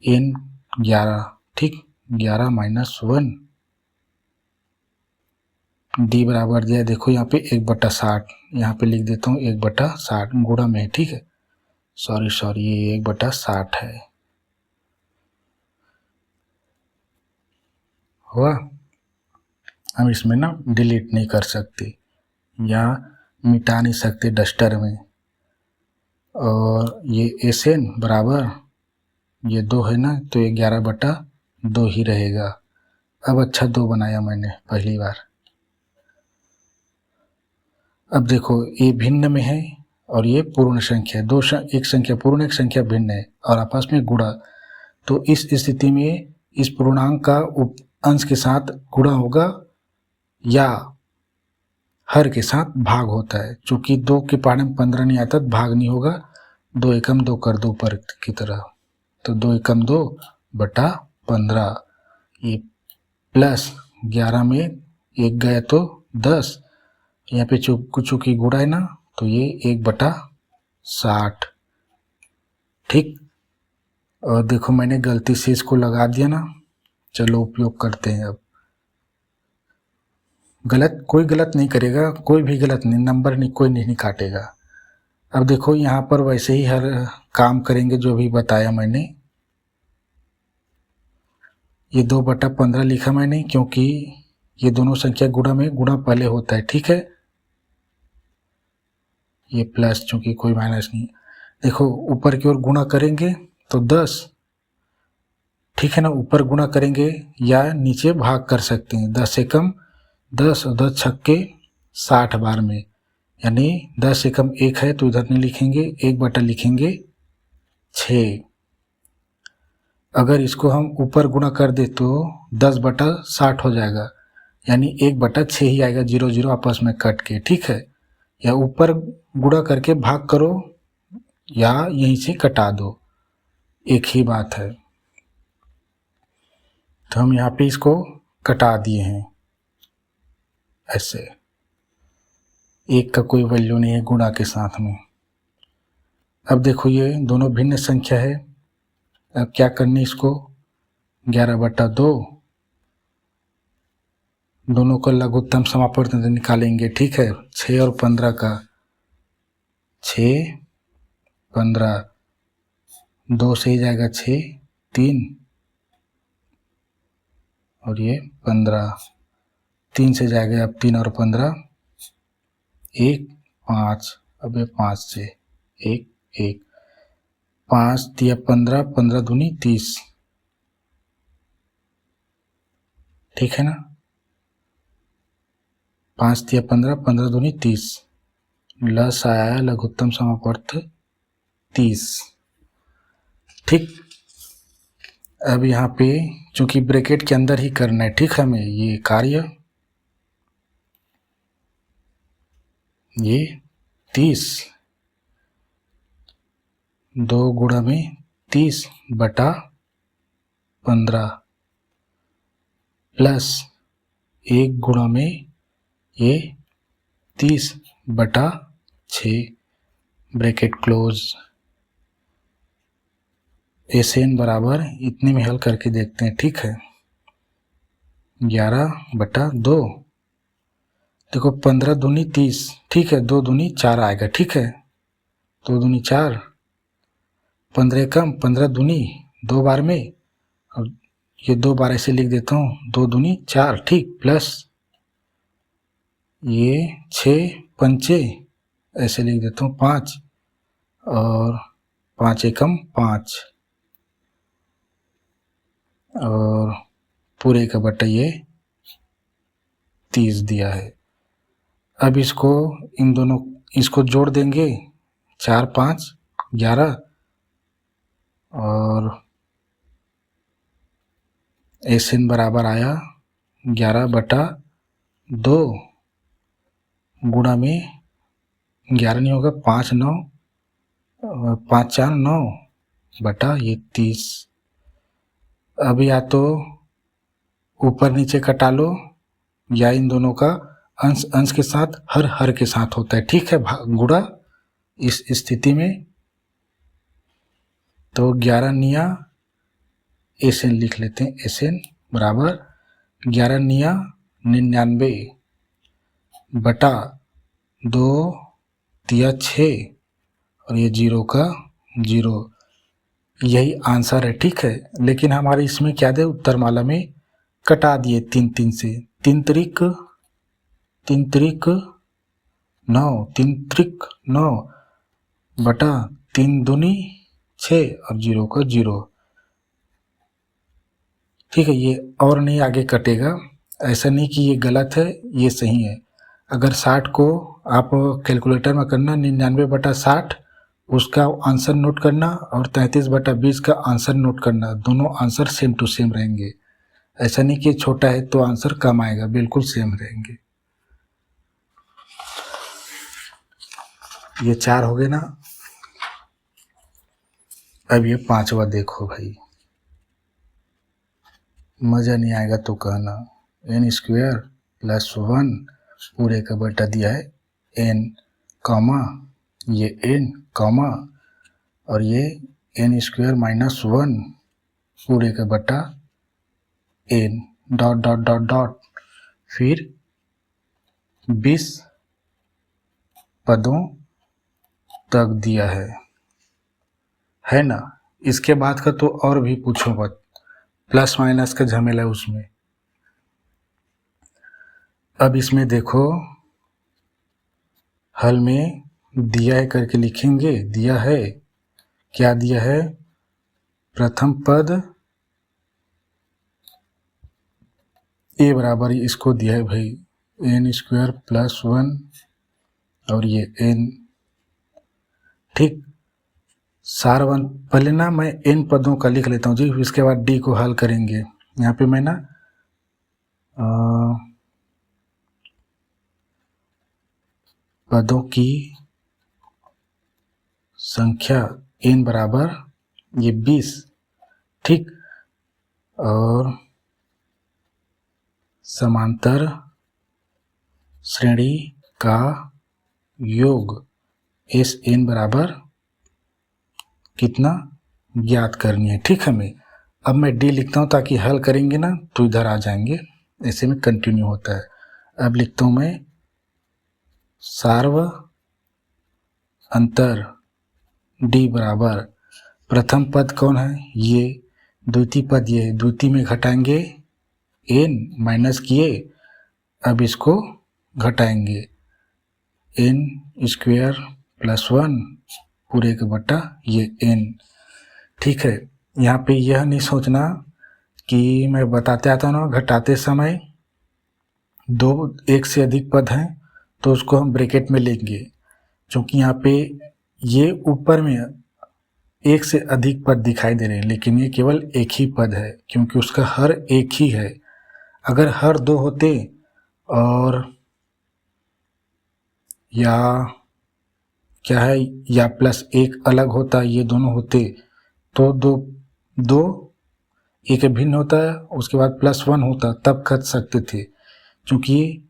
n 11, ठीक, 11 माइनस 1 डी बराबर दिया, देखो यहाँ पे 1/60, यहाँ पे लिख देता हूँ 1/60 गुणा में, ठीक है, सॉरी ये 1/60 है, हुआ। हम इसमें ना डिलीट नहीं कर सकते या मिटा नहीं सकते डस्टर में। और ये एस एन बराबर ये 2 है ना, तो ये 11/2 ही रहेगा। अब अच्छा 2 बनाया मैंने पहली बार। अब देखो ये भिन्न में है और ये पूर्ण संख्या है, एक संख्या पूर्ण एक संख्या भिन्न है और आपस में गुणा। तो इस स्थिति में इस पूर्णांक का अंश के साथ गुणा होगा या हर के साथ भाग होता है। चूंकि 2 के पहाड़े में 15 नहीं आता, भाग नहीं होगा, 2 एकम 2 कर दो ऊपर की तरह, तो 2 एकम 2/15। ये प्लस 11 में 1 गया तो 10, यहाँ पे चूंकि गुणा है ना, तो ये 1/60, ठीक। और देखो मैंने गलती से इसको लगा दिया ना, चलो उपयोग करते हैं। अब कोई गलत नहीं करेगा, कोई भी गलत नहीं, नंबर नहीं, कोई नहीं काटेगा। अब देखो यहाँ पर वैसे ही हर काम करेंगे जो भी बताया मैंने। ये 2/15 लिखा मैंने क्योंकि ये दोनों संख्या गुणा में गुणा पहले होता है, ठीक है। ये प्लस चूंकि कोई माइनस नहीं, देखो ऊपर की ओर गुणा करेंगे तो 10, ठीक है ना, ऊपर गुणा करेंगे या नीचे भाग कर सकते हैं। 10 एकम 10 और 10 छक्के 60 बार में, यानी 10 एकम 1 है तो इधर नहीं लिखेंगे, 1 लिखेंगे 6। अगर इसको हम ऊपर गुणा कर दे तो 10/60 हो जाएगा, यानी 1/6 ही आएगा, 0 0 आपस में कट के, ठीक है। या ऊपर गुणा करके भाग करो या यहीं से कटा दो, एक ही बात है। तो हम यहाँ पे इसको कटा दिए हैं ऐसे, एक का कोई वैल्यू नहीं है गुणा के साथ में। अब देखो ये दोनों भिन्न संख्या है, अब क्या करनी इसको, 11/2 दोनों का लघुत्तम समापवर्त निकालेंगे, ठीक है। 6 और 15 का 6 15 2 से ही जाएगा 6 3 और ये 15 3 से जाएगा, अब 3 और 15 1 5, अब ये 5 से 1 1 5 दिया 15 15 दूनी 30, ठीक है ना। 5 दिया 15 15 दूनी 30, लस आया लघुत्तम समापवर्त 30, ठीक। अब यहाँ पे चूंकि ब्रैकेट के अंदर ही करना है, ठीक है, हमें ये कार्य ये 30 2 गुणा में 30/15 प्लस 1 गुणा में ये 30/6 ब्रैकेट क्लोज। एन बराबर इतने में हल करके देखते हैं, ठीक है। 11/2 देखो 15 दूनी 30, ठीक है, 2 दूनी 4 आएगा, ठीक है, 2 दूनी 4 15 एकम 15 दूनी 2 बार में, और ये 2 बार ऐसे लिख देता हूँ, 2 दूनी 4, ठीक, प्लस ये 6 पंचे ऐसे लिख देता हूँ 5 और 5 एकम 5 और पूरे का बटा ये 30 दिया है। अब इसको इन दोनों इसको जोड़ देंगे, 4 5 11 और एन बराबर आया 11/2 गुणा में 11 नहीं होगा 5 9 5 4 9 बटा ये 30। अब या तो ऊपर नीचे कटा लो या इन दोनों का अंश अंश के साथ हर के साथ होता है, ठीक है, गुणा। इस स्थिति में तो 11 निया एस एन लिख लेते हैं। एस एन बराबर 11 निया 99 बटा 2 तिया 6 और ये 0 का 0, यही आंसर है। ठीक है, लेकिन हमारे इसमें क्या दे, उत्तरमाला में कटा दिए 3 3 से। 3 त्रिक 9, 3 त्रिक 9 बटा 3 दूनी 6 और 0 का 0। ठीक है, ये और नहीं आगे कटेगा। ऐसा नहीं कि ये गलत है, ये सही है। अगर 60 को आप कैलकुलेटर में करना 99/60 उसका आंसर नोट करना और 33/20 का आंसर नोट करना, दोनों आंसर सेम टू सेम रहेंगे। ऐसा नहीं कि छोटा है तो आंसर कम आएगा, बिल्कुल सेम रहेंगे। ये 4 हो गए ना। अब ये 5वां देखो भाई, मज़ा नहीं आएगा तो कहना। n² + 1 पूरे का बटा दिया है n कॉमा ये n कॉमा और ये n² - 1 पूरे का बटा n dot dot dot dot, फिर 20 पदों तक दिया है ना। इसके बाद का तो और भी पूछो मत, प्लस माइनस का झमेला है उसमें। अब इसमें देखो, हल में दिया है करके लिखेंगे। दिया है, क्या दिया है, प्रथम पद a बराबर इसको दिया है भाई n² + 1 और ये n। ठीक, सारवन पहले ना मैं n पदों का लिख लेता हूँ जी, इसके बाद d को हल करेंगे। यहाँ पे मैं ना पदों की संख्या n बराबर ये 20, ठीक, और समांतर श्रेणी का योग SN बराबर कितना ज्ञात करनी है। ठीक है, मैं अब मैं D लिखता हूँ ताकि हल करेंगे ना तो इधर आ जाएंगे, ऐसे में कंटिन्यू होता है। अब लिखता हूँ मैं सार्व अंतर D बराबर प्रथम पद कौन है, ये, द्वितीय पद ये, द्वितीय में घटाएंगे n माइनस किए, अब इसको घटाएंगे n² + 1 पूरे का बटा ये n। ठीक है, यहाँ पे यह नहीं सोचना कि मैं बताते आता ना घटाते समय एक से अधिक पद हैं तो उसको हम ब्रैकेट में लेंगे, क्योंकि यहाँ पे ये ऊपर में एक से अधिक पद दिखाई दे रहे हैं, लेकिन ये केवल एक ही पद है क्योंकि उसका हर एक ही है। अगर हर 2 होते और या क्या है या +1 अलग होता, ये दोनों होते तो दो एक भिन्न होता है, उसके बाद +1 होता तब खट सकते थे, क्योंकि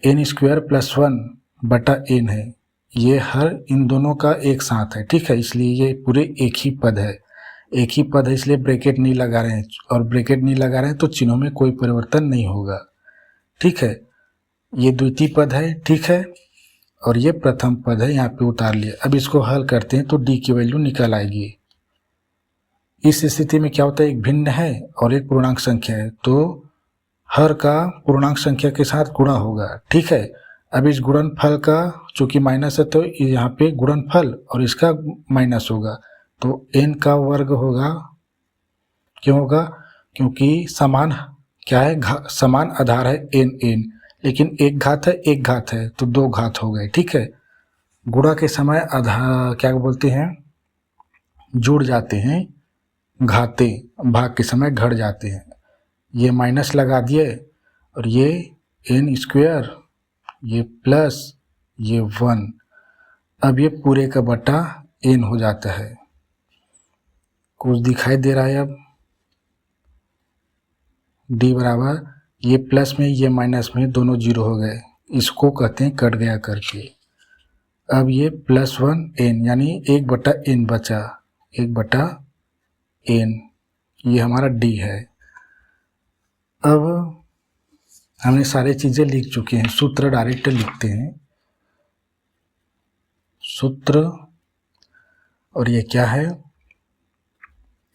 n² + 1 बटा n है, ये हर इन दोनों का एक साथ है। ठीक है, इसलिए ये पूरे एक ही पद है, एक ही पद है, इसलिए ब्रैकेट नहीं लगा रहे हैं, और ब्रैकेट नहीं लगा रहे हैं तो चिन्हों में कोई परिवर्तन नहीं होगा। ठीक है, ये द्वितीय पद है, ठीक है, और ये प्रथम पद है, यहाँ पे उतार लिया। अब इसको हल करते हैं तो d की वैल्यू निकल आएगी। इस स्थिति में क्या होता है, एक भिन्न है और एक पूर्णांक संख्या है, तो हर का पूर्णांक संख्या के साथ गुणा होगा। ठीक है, अब इस गुणनफल का चूंकि माइनस है तो यहाँ पे गुणनफल और इसका माइनस होगा, तो n का वर्ग होगा। क्यों होगा, क्योंकि समान क्या है, समान आधार है n, लेकिन एक घात है एक घात है तो 2 घात हो गए। ठीक है, गुणा के समय आधार क्या बोलते हैं, जुड़ जाते हैं, घाते भाग के समय घट जाते हैं। ये माइनस लगा दिए और ये n², ये प्लस ये 1, अब ये पूरे का बटा n हो जाता है। कुछ दिखाई दे रहा है। अब d बराबर ये प्लस में ये माइनस में दोनों 0 हो गए, इसको कहते हैं कट गया करके। अब ये +1 n यानी 1/n बचा, 1/n n, ये हमारा d है। अब हमने सारी चीज़ें लिख चुके हैं, सूत्र डायरेक्ट लिखते हैं। सूत्र, और ये क्या है,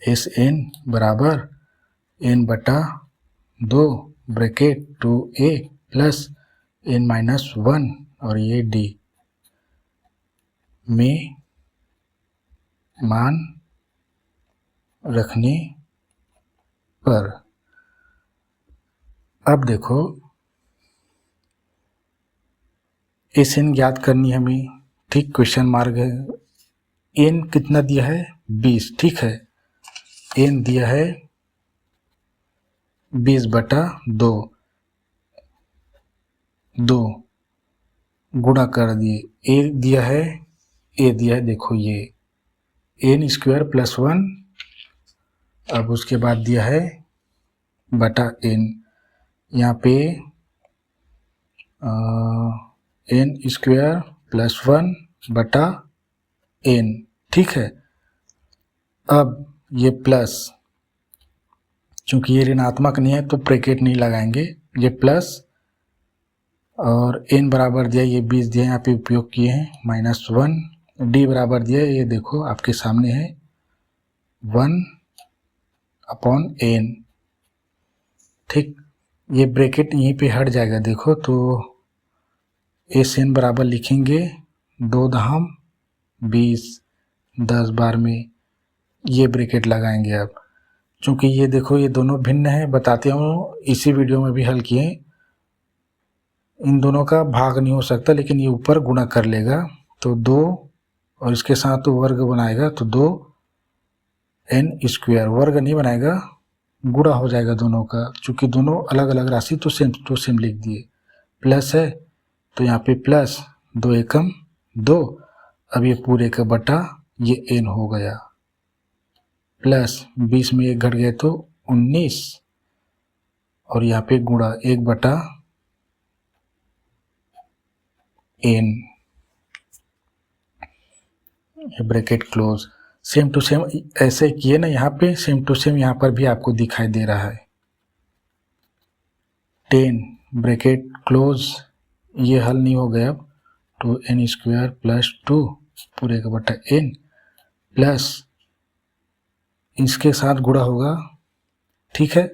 एस एन बराबर n बटा 2 ब्रैकेट 2a प्लस n-1 और ये d में मान रखने पर। अब देखो एस एन ज्ञात करनी हमें, ठीक, क्वेश्चन मार्क है। एन कितना दिया है 20, ठीक है, एन दिया है 20 बटा 2 गुणा कर दिए, ए दिया है देखो ये एन स्क्वायर प्लस 1, अब उसके बाद दिया है बटा एन, यहाँ पे एन स्क्वायर प्लस 1 बटा एन, ठीक है। अब ये प्लस, चूंकि ये ऋणात्मक नहीं है तो ब्रैकेट नहीं लगाएंगे, ये प्लस, और n बराबर दिया, ये 20 दिया यहाँ पे उपयोग किए हैं, -1, d बराबर दिया, ये देखो आपके सामने है 1/n, ठीक। ये ब्रैकेट यहीं पे हट जाएगा, देखो तो एस एन बराबर लिखेंगे 2 दहम 20, 10 बार में ये ब्रैकेट लगाएंगे। अब चूंकि ये देखो ये दोनों भिन्न है, बताते हूँ, इसी वीडियो में भी हल किए, इन दोनों का भाग नहीं हो सकता, लेकिन ये ऊपर गुणा कर लेगा तो 2 और इसके साथ तो वर्ग बनाएगा तो 2n स्क्वायर, वर्ग नहीं बनाएगा, गुणा हो जाएगा दोनों का, चूंकि दोनों अलग अलग राशि तो सेम लिख दिए। प्लस है तो यहाँ पे प्लस 2 एकम 2, अब ये पूरे का बटा ये n हो गया, प्लस 20 में 1 घट गए तो 19, और यहाँ पे गुणा 1 बटा n, bracket close. Same to same ऐसे किए ना, यहाँ पे सेम टू सेम यहाँ पर भी आपको दिखाई दे रहा है। 10 ब्रैकेट क्लोज, ये हल नहीं हो गया, अब 2n स्क्वायर प्लस 2 पूरे का बटा n, प्लस इसके साथ गुणा होगा, ठीक है,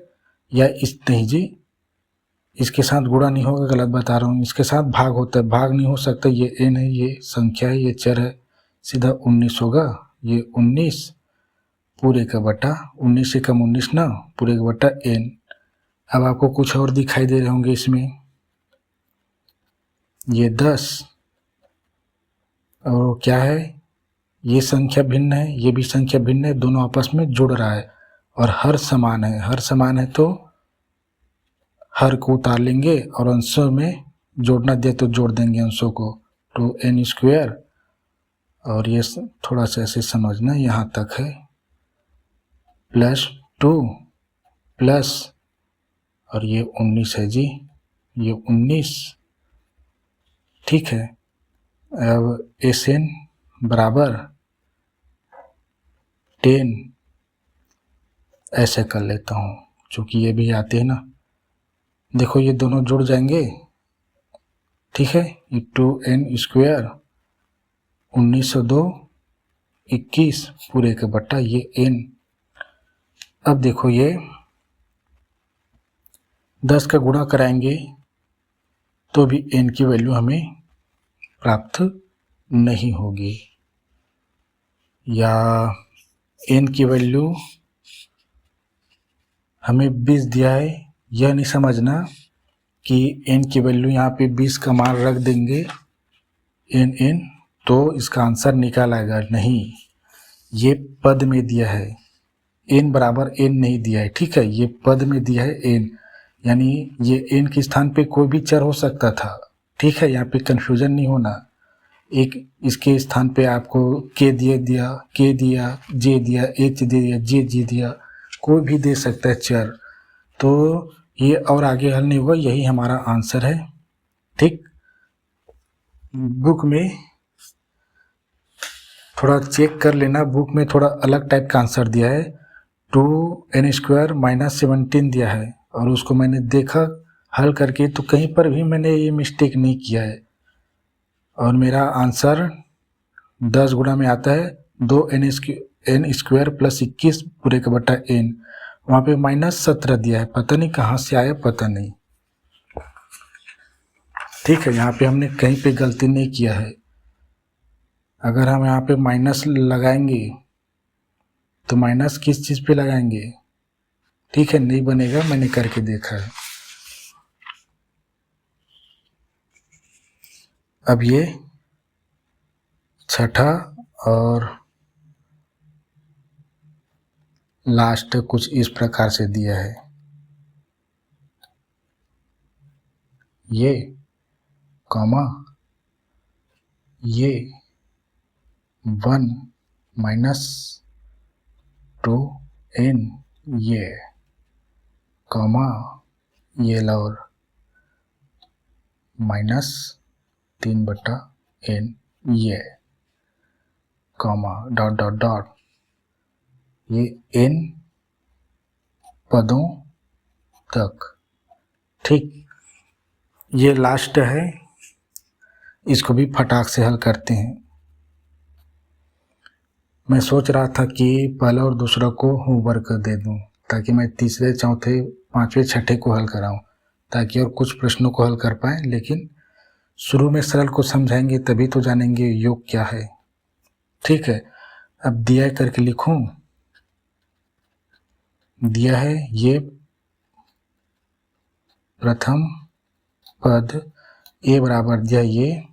या इस नहीं जी, इसके साथ गुणा नहीं होगा, गलत बता रहा हूँ, इसके साथ भाग होता है, भाग नहीं हो सकता, ये n है, ये संख्या है, ये चर है, सीधा 19 होगा, ये 19 पूरे का बटा 19 से कम 19 ना, पूरे का बटा n। अब आपको कुछ और दिखाई दे रहे होंगे इसमें, ये 10 और क्या है, ये संख्या भिन्न है, ये भी संख्या भिन्न है, दोनों आपस में जुड़ रहा है, और हर समान है, हर समान है तो हर को उतार लेंगे और अंशों में जोड़ना दिया तो जोड़ देंगे अंशों को, 2n स्क्वायर, और ये थोड़ा सा ऐसे समझना, यहाँ तक है, प्लस 2 प्लस, और ये 19 है जी, ये 19, ठीक है। अब एस एन बराबर 10, ऐसे कर लेता हूँ, चूँकि ये भी आते हैं ना, देखो ये दोनों जुड़ जाएंगे, ठीक है, ये 2n स्क्वायर 1902 21 पूरे का बट्टा ये n। अब देखो ये 10 का गुणा कराएंगे तो भी n की वैल्यू हमें प्राप्त नहीं होगी, या n की वैल्यू हमें 20 दिया है, यह नहीं समझना कि n की वैल्यू यहाँ पे 20 का मान रख देंगे n तो इसका आंसर निकाल आएगा, नहीं, ये पद में दिया है, n बराबर n नहीं दिया है, ठीक है, ये पद में दिया है n, यानी ये n के स्थान पे कोई भी चर हो सकता था, ठीक है, यहाँ पे कंफ्यूजन नहीं होना, एक इसके स्थान पे आपको k दिया, k दिया, j दिया, h दिया, j दिया, कोई भी दे सकता है चर, तो ये और आगे हल नहीं हुआ, यही हमारा आंसर है, ठीक। बुक में थोड़ा चेक कर लेना, बुक में थोड़ा अलग टाइप का आंसर दिया है, 2n² माइनस 17 दिया है और उसको मैंने देखा हल करके तो कहीं पर भी मैंने ये मिस्टेक नहीं किया है और मेरा आंसर 10 गुना में आता है 2n² प्लस 21 पूरे का बटा n। वहाँ पे -17 दिया है, पता नहीं कहाँ से आया, पता नहीं। ठीक है, यहाँ पे हमने कहीं पे गलती नहीं किया है। अगर हम यहाँ पे माइनस लगाएंगे तो माइनस किस चीज़ पे लगाएंगे? ठीक है, नहीं बनेगा, मैंने करके देखा है। अब ये छठा और लास्ट कुछ इस प्रकार से दिया है। ये कॉमा ये 1 माइनस 2n ये कॉमा ये और -3/n ये कॉमा डॉट डॉट डॉट ये n पदों तक। ठीक, ये लास्ट है, इसको भी फटाक से हल करते हैं। मैं सोच रहा था कि पहला और दूसरा को होमवर्क दे दूं ताकि मैं तीसरे, चौथे, पांचवें, छठे को हल कराऊं ताकि और कुछ प्रश्नों को हल कर पाएं, लेकिन शुरू में सरल को समझाएंगे तभी तो जानेंगे योग क्या है। ठीक है, अब दिया करके लिखूं। दिया है ये प्रथम पद a बराबर दिया ये।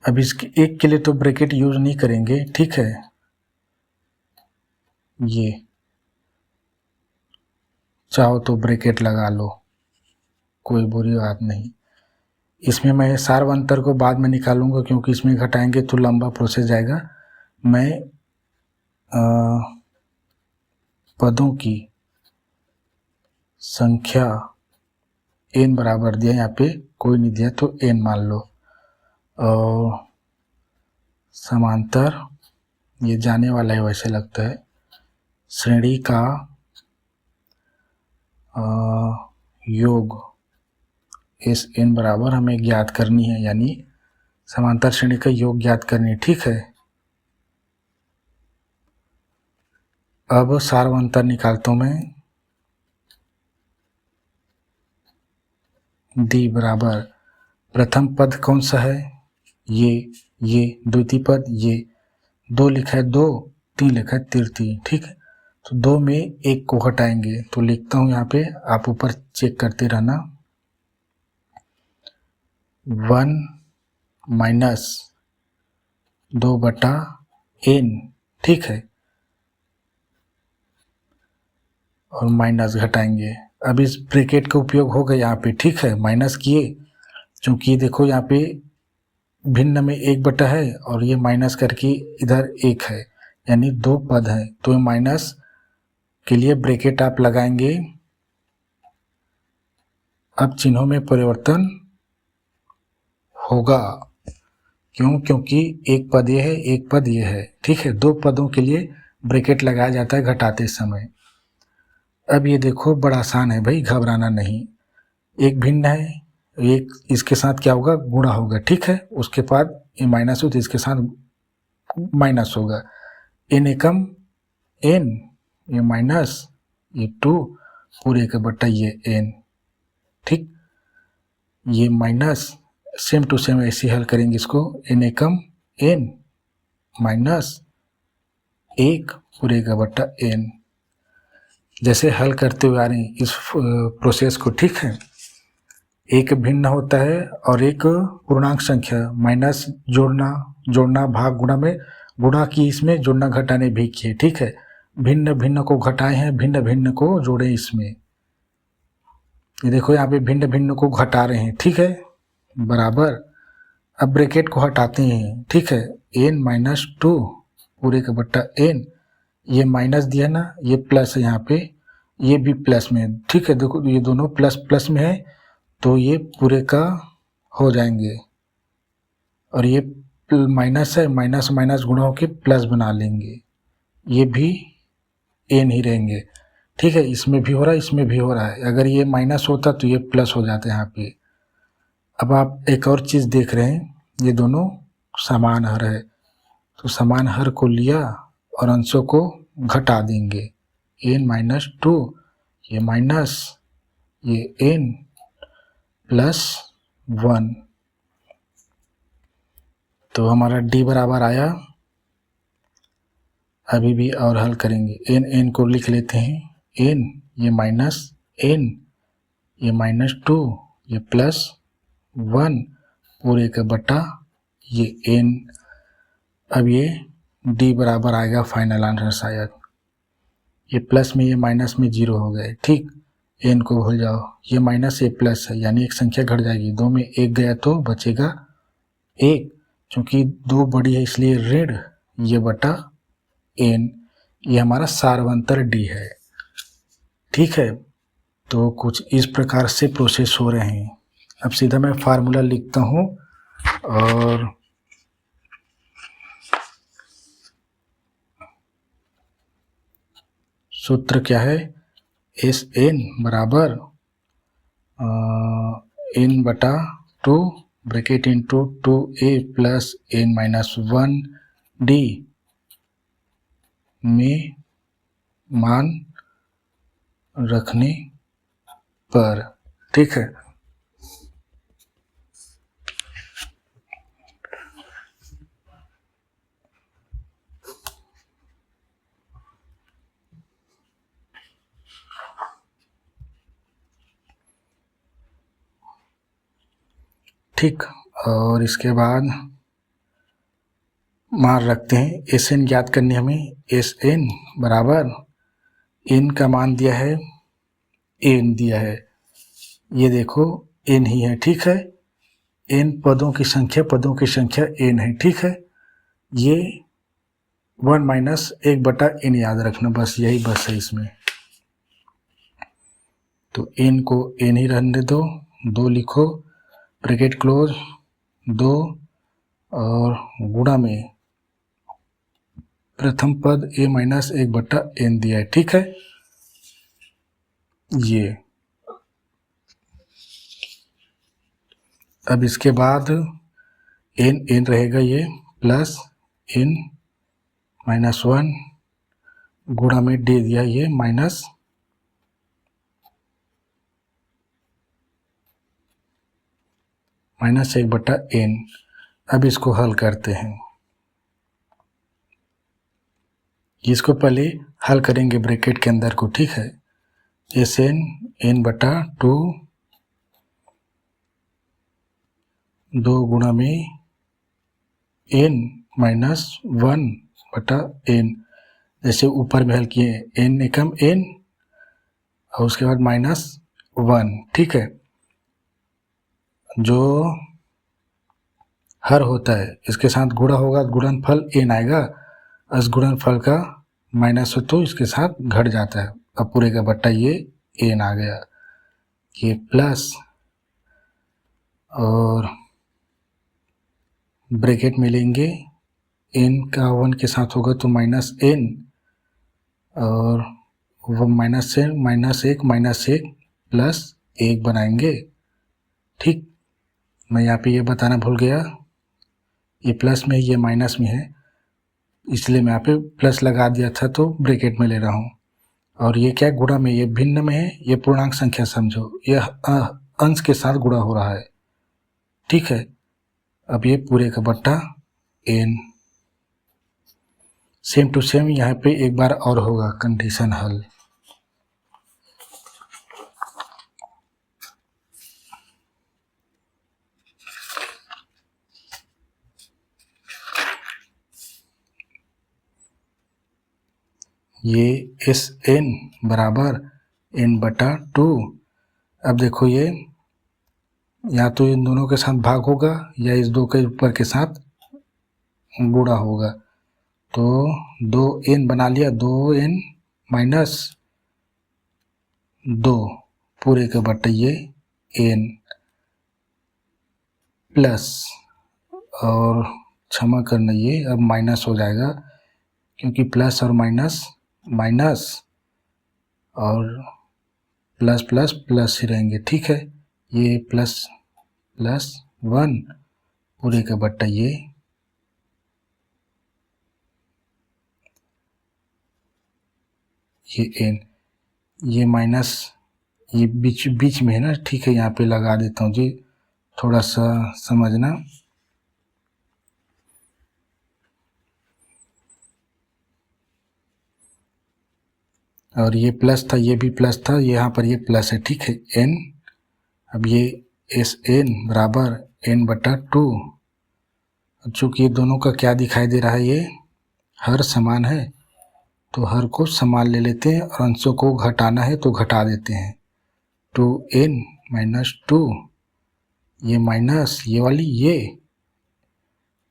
अब इसके एक के लिए तो ब्रैकेट यूज नहीं करेंगे, ठीक है। ये चाहो तो ब्रैकेट लगा लो, कोई बुरी बात नहीं। इसमें मैं सार्वंतर को बाद में निकालूंगा क्योंकि इसमें घटाएंगे तो लंबा प्रोसेस जाएगा। मैं पदों की संख्या n बराबर दिया, यहाँ पे कोई नहीं दिया तो n मान लो। और समांतर ये जाने वाला है वैसे लगता है। श्रेणी का योग इस n बराबर हमें ज्ञात करनी है, यानी समांतर श्रेणी का योग ज्ञात करनी है। ठीक है, अब सार्वंतर निकालता हूं मैं। d बराबर प्रथम पद कौन सा है? ये द्वितीय पद ये 2 लिखा है 2, 3 लिखा है तृतीय। ठीक है, तो 2 में 1 को हटाएंगे तो लिखता हूं यहाँ पे, आप ऊपर चेक करते रहना। 1 माइनस 2/n। ठीक है, और माइनस घटाएंगे। अब इस ब्रैकेट का उपयोग होगा यहाँ पे। ठीक है, माइनस किए, क्योंकि देखो यहाँ पे भिन्न में 1 है और ये माइनस करके इधर 1 है, यानी 2 पद है, तो माइनस के लिए ब्रैकेट आप लगाएंगे। अब चिन्हों में परिवर्तन होगा, क्यों? क्योंकि 1 पद ये है, 1 पद ये है। ठीक है, 2 पदों के लिए ब्रैकेट लगाया जाता है घटाते समय। अब ये देखो बड़ा आसान है भाई, घबराना नहीं। एक भिन्न है, एक इसके साथ क्या होगा? गुणा होगा। ठीक है, उसके बाद ये माइनस हो तो इसके साथ माइनस होगा। n एकम n, ये माइनस, ये 2 पूरे का बटा ये n। ठीक, ये माइनस सेम टू सेम ऐसे हल करेंगे इसको। n एकम n माइनस 1 पूरे का बटा n, जैसे हल करते हुए आ रहे हैं इस प्रोसेस को। ठीक है, एक भिन्न होता है और एक पूर्णांक संख्या, माइनस जोड़ना भाग गुणा में गुणा की, इसमें जोड़ना घटाने भी किए। ठीक है, भिन्न भिन्न को घटाए हैं, भिन्न भिन्न को जोड़े इसमें। ये देखो यहाँ पे भिन्न भिन्न को घटा रहे हैं। ठीक है, बराबर। अब ब्रैकेट को हटाते हैं। ठीक है, n माइनस 2 पूरे का बट्टा n, ये माइनस दिया ना, ये प्लस है यहाँ पे, ये भी प्लस में है। ठीक है, देखो ये दोनों प्लस प्लस में है तो ये पूरे का हो जाएंगे, और ये माइनस है, माइनस माइनस गुणा होके प्लस बना लेंगे। ये भी एन ही रहेंगे, ठीक है। इसमें भी हो रहा है, इसमें भी हो रहा है। अगर ये माइनस होता तो ये प्लस हो जाता है यहाँ पे। अब आप एक और चीज़ देख रहे हैं, ये दोनों समान हर है, तो समान हर को लिया और अंशों को घटा देंगे। एन माइनस टू, ये माइनस, ये एन प्लस 1, तो हमारा डी बराबर आया। अभी भी और हल करेंगे। एन एन को लिख लेते हैं, एन ये माइनस एन, ये माइनस टू, ये प्लस 1 पूरे का बटा ये एन। अब ये डी बराबर आएगा फाइनल आंसर शायद। ये प्लस में ये माइनस में 0 हो गए, ठीक। एन को भूल जाओ, ये माइनस ये प्लस है, यानी एक संख्या घट जाएगी। 2 में 1 गया तो बचेगा 1, क्योंकि 2 बड़ी है इसलिए ऋण ये बटा एन। ये हमारा सारवंतर डी है, ठीक है। तो कुछ इस प्रकार से प्रोसेस हो रहे हैं। अब सीधा मैं फार्मूला लिखता हूँ, और सूत्र क्या है, एस एन बराबर एन बटा 2 bracket into 2a plus n minus 1 d में मान रखने पर, ठीक है। ठीक, और इसके बाद मान रखते हैं। एस एन ज्ञात करनी हमें। एस एन बराबर एन का मान दिया है, एन दिया है, ये देखो एन ही है, ठीक है। एन पदों की संख्या एन है, ठीक है। ये 1 माइनस 1 बटा एन याद रखना, बस यही बस है इसमें। तो एन को एन ही रहने दो, 2 लिखो, ब्रैकेट क्लोज, 2 और गुणा में प्रथम पद ए माइनस 1 बटा एन दिया है, ठीक है। ये अब इसके बाद एन एन रहेगा, ये प्लस एन माइनस 1 गुणा में दे दिया ये माइनस -1 बटा एन। अब इसको हल करते हैं। इसको पहले हल करेंगे ब्रैकेट के अंदर को, ठीक है। एस एन एन बटा 2 गुणा में एन माइनस 1 बटा एन, जैसे ऊपर में हल किए, एन एकम एन और उसके बाद -1, ठीक है। जो हर होता है इसके साथ गुणा होगा, गुणनफल एन आएगा, इस गुणनफल का माइनस हो तो इसके साथ घट जाता है। अब पूरे का बट्टा ये एन आ गया, ये प्लस और ब्रैकेट में लेंगे, एन का 1 के साथ होगा तो माइनस एन और वो -1 प्लस 1 बनाएंगे, ठीक। मैं यहाँ पे ये बताना भूल गया, ये प्लस में ये माइनस में है, इसलिए मैं यहाँ पे प्लस लगा दिया था, तो ब्रैकेट में ले रहा हूँ। और ये क्या गुणा में, ये भिन्न में है, ये पूर्णांक संख्या समझो, ये अंश के साथ गुणा हो रहा है, ठीक है। अब ये पूरे का बट्टा एन, सेम टू सेम यहाँ पे एक बार और होगा कंडीशन हल। ये एस एन बराबर एन बटा 2। अब देखो ये या तो इन दोनों के साथ भाग होगा या इस 2 के ऊपर के साथ गुणा होगा, तो 2n बना लिया, 2n माइनस 2 पूरे के बटे ये n प्लस, और क्षमा करना ये अब माइनस हो जाएगा क्योंकि प्लस और माइनस माइनस और प्लस प्लस प्लस ही रहेंगे, ठीक है। ये प्लस प्लस 1 पूरे का बट्टा ये n, ये माइनस ये बीच बीच में है ना, ठीक है। यहाँ पे लगा देता हूँ जी, थोड़ा सा समझना। और ये प्लस था, ये भी प्लस था, यहाँ पर ये प्लस है, ठीक है। n, अब ये एस एन बराबर n/2। चूँकि ये दोनों का क्या दिखाई दे रहा है, ये हर समान है तो हर को समान ले लेते हैं और अंशों को घटाना है तो घटा देते हैं। 2n - 2, ये माइनस ये वाली ये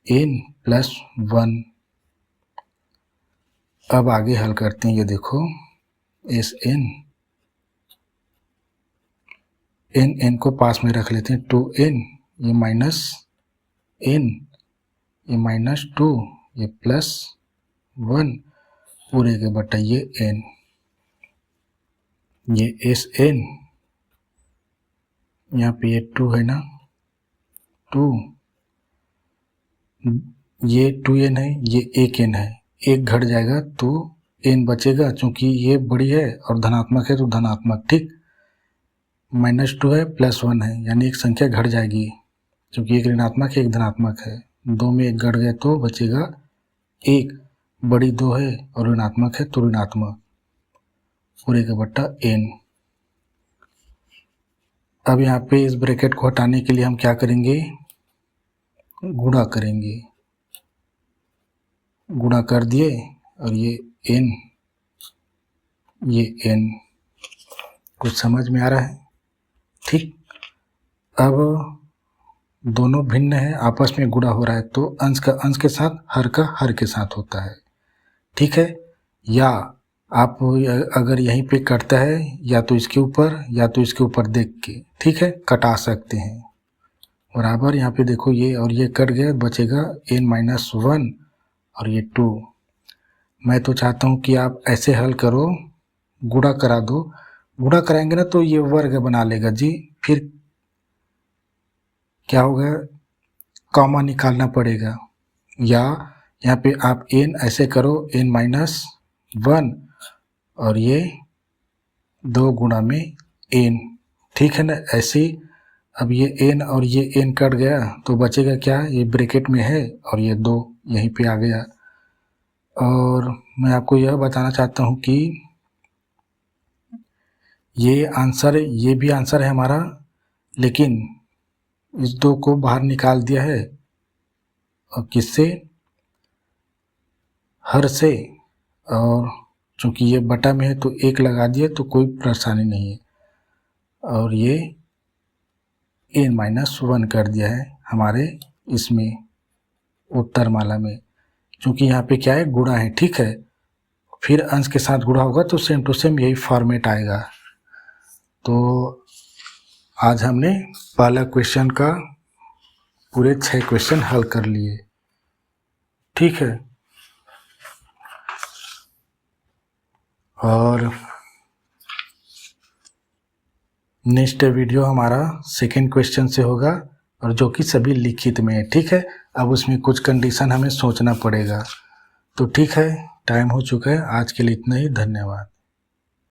n + 1। अब आगे हल करते हैं, ये देखो एस एन n को पास में रख लेते हैं। 2n, ये माइनस n, ये -2, ये +1 पूरे के बटा ये n, ये एस एन, यहाँ पे ये 2 है ना, 2, ये 2n है, ये 1n है, एक घट जाएगा तो n बचेगा। चूँकि ये बड़ी है और धनात्मक है तो धनात्मक, ठीक। -2 है +1 है, यानी एक संख्या घट जाएगी। क्योंकि एक ऋणात्मक है एक धनात्मक है, दो में एक घट गए तो बचेगा 1, बड़ी 2 है और ऋणात्मक है तो ऋणात्मक पूरे का बट्टा n। अब यहाँ पे इस ब्रैकेट को हटाने के लिए हम क्या करेंगे, गुणा करेंगे। गुणा कर दिए और ये n, ये n, कुछ समझ में आ रहा है, ठीक। अब दोनों भिन्न है, आपस में गुणा हो रहा है तो अंश का अंश के साथ, हर का हर के साथ होता है, ठीक है। या आप अगर यहीं पे कटता है या तो इसके ऊपर या तो इसके ऊपर देख के, ठीक है, कटा सकते हैं। बराबर यहाँ पे देखो ये और ये कट गया, बचेगा n - 1 और ये 2। मैं तो चाहता हूँ कि आप ऐसे हल करो, गुणा करा दो। गुणा कराएंगे ना तो ये वर्ग बना लेगा जी, फिर क्या होगा, कॉमा निकालना पड़ेगा। या यहाँ पे आप n ऐसे करो, n - 1 और ये 2 गुणा में n, ठीक है ना, ऐसे। अब ये n और ये n कट गया तो बचेगा क्या, ये ब्रैकेट में है और ये 2 यहीं पे आ गया। और मैं आपको यह बताना चाहता हूँ कि ये आंसर, ये भी आंसर है हमारा, लेकिन इस 2 को बाहर निकाल दिया है और किससे, हर से। और चूँकि ये बटा में है तो 1 लगा दिया तो कोई परेशानी नहीं है। और ये n - 1 कर दिया है हमारे इसमें उत्तरमाला में, क्योंकि यहाँ पे क्या है, गुणा है, ठीक है। फिर अंश के साथ गुणा होगा तो सेम टू सेम यही फॉर्मेट आएगा। तो आज हमने पहला क्वेश्चन का पूरे 6 क्वेश्चन हल कर लिए, ठीक है। और नेक्स्ट वीडियो हमारा सेकेंड क्वेश्चन से होगा और जो कि सभी लिखित में है, ठीक है। अब उसमें कुछ कंडीशन हमें सोचना पड़ेगा। तो ठीक है, टाइम हो चुका है, आज के लिए इतना ही, धन्यवाद।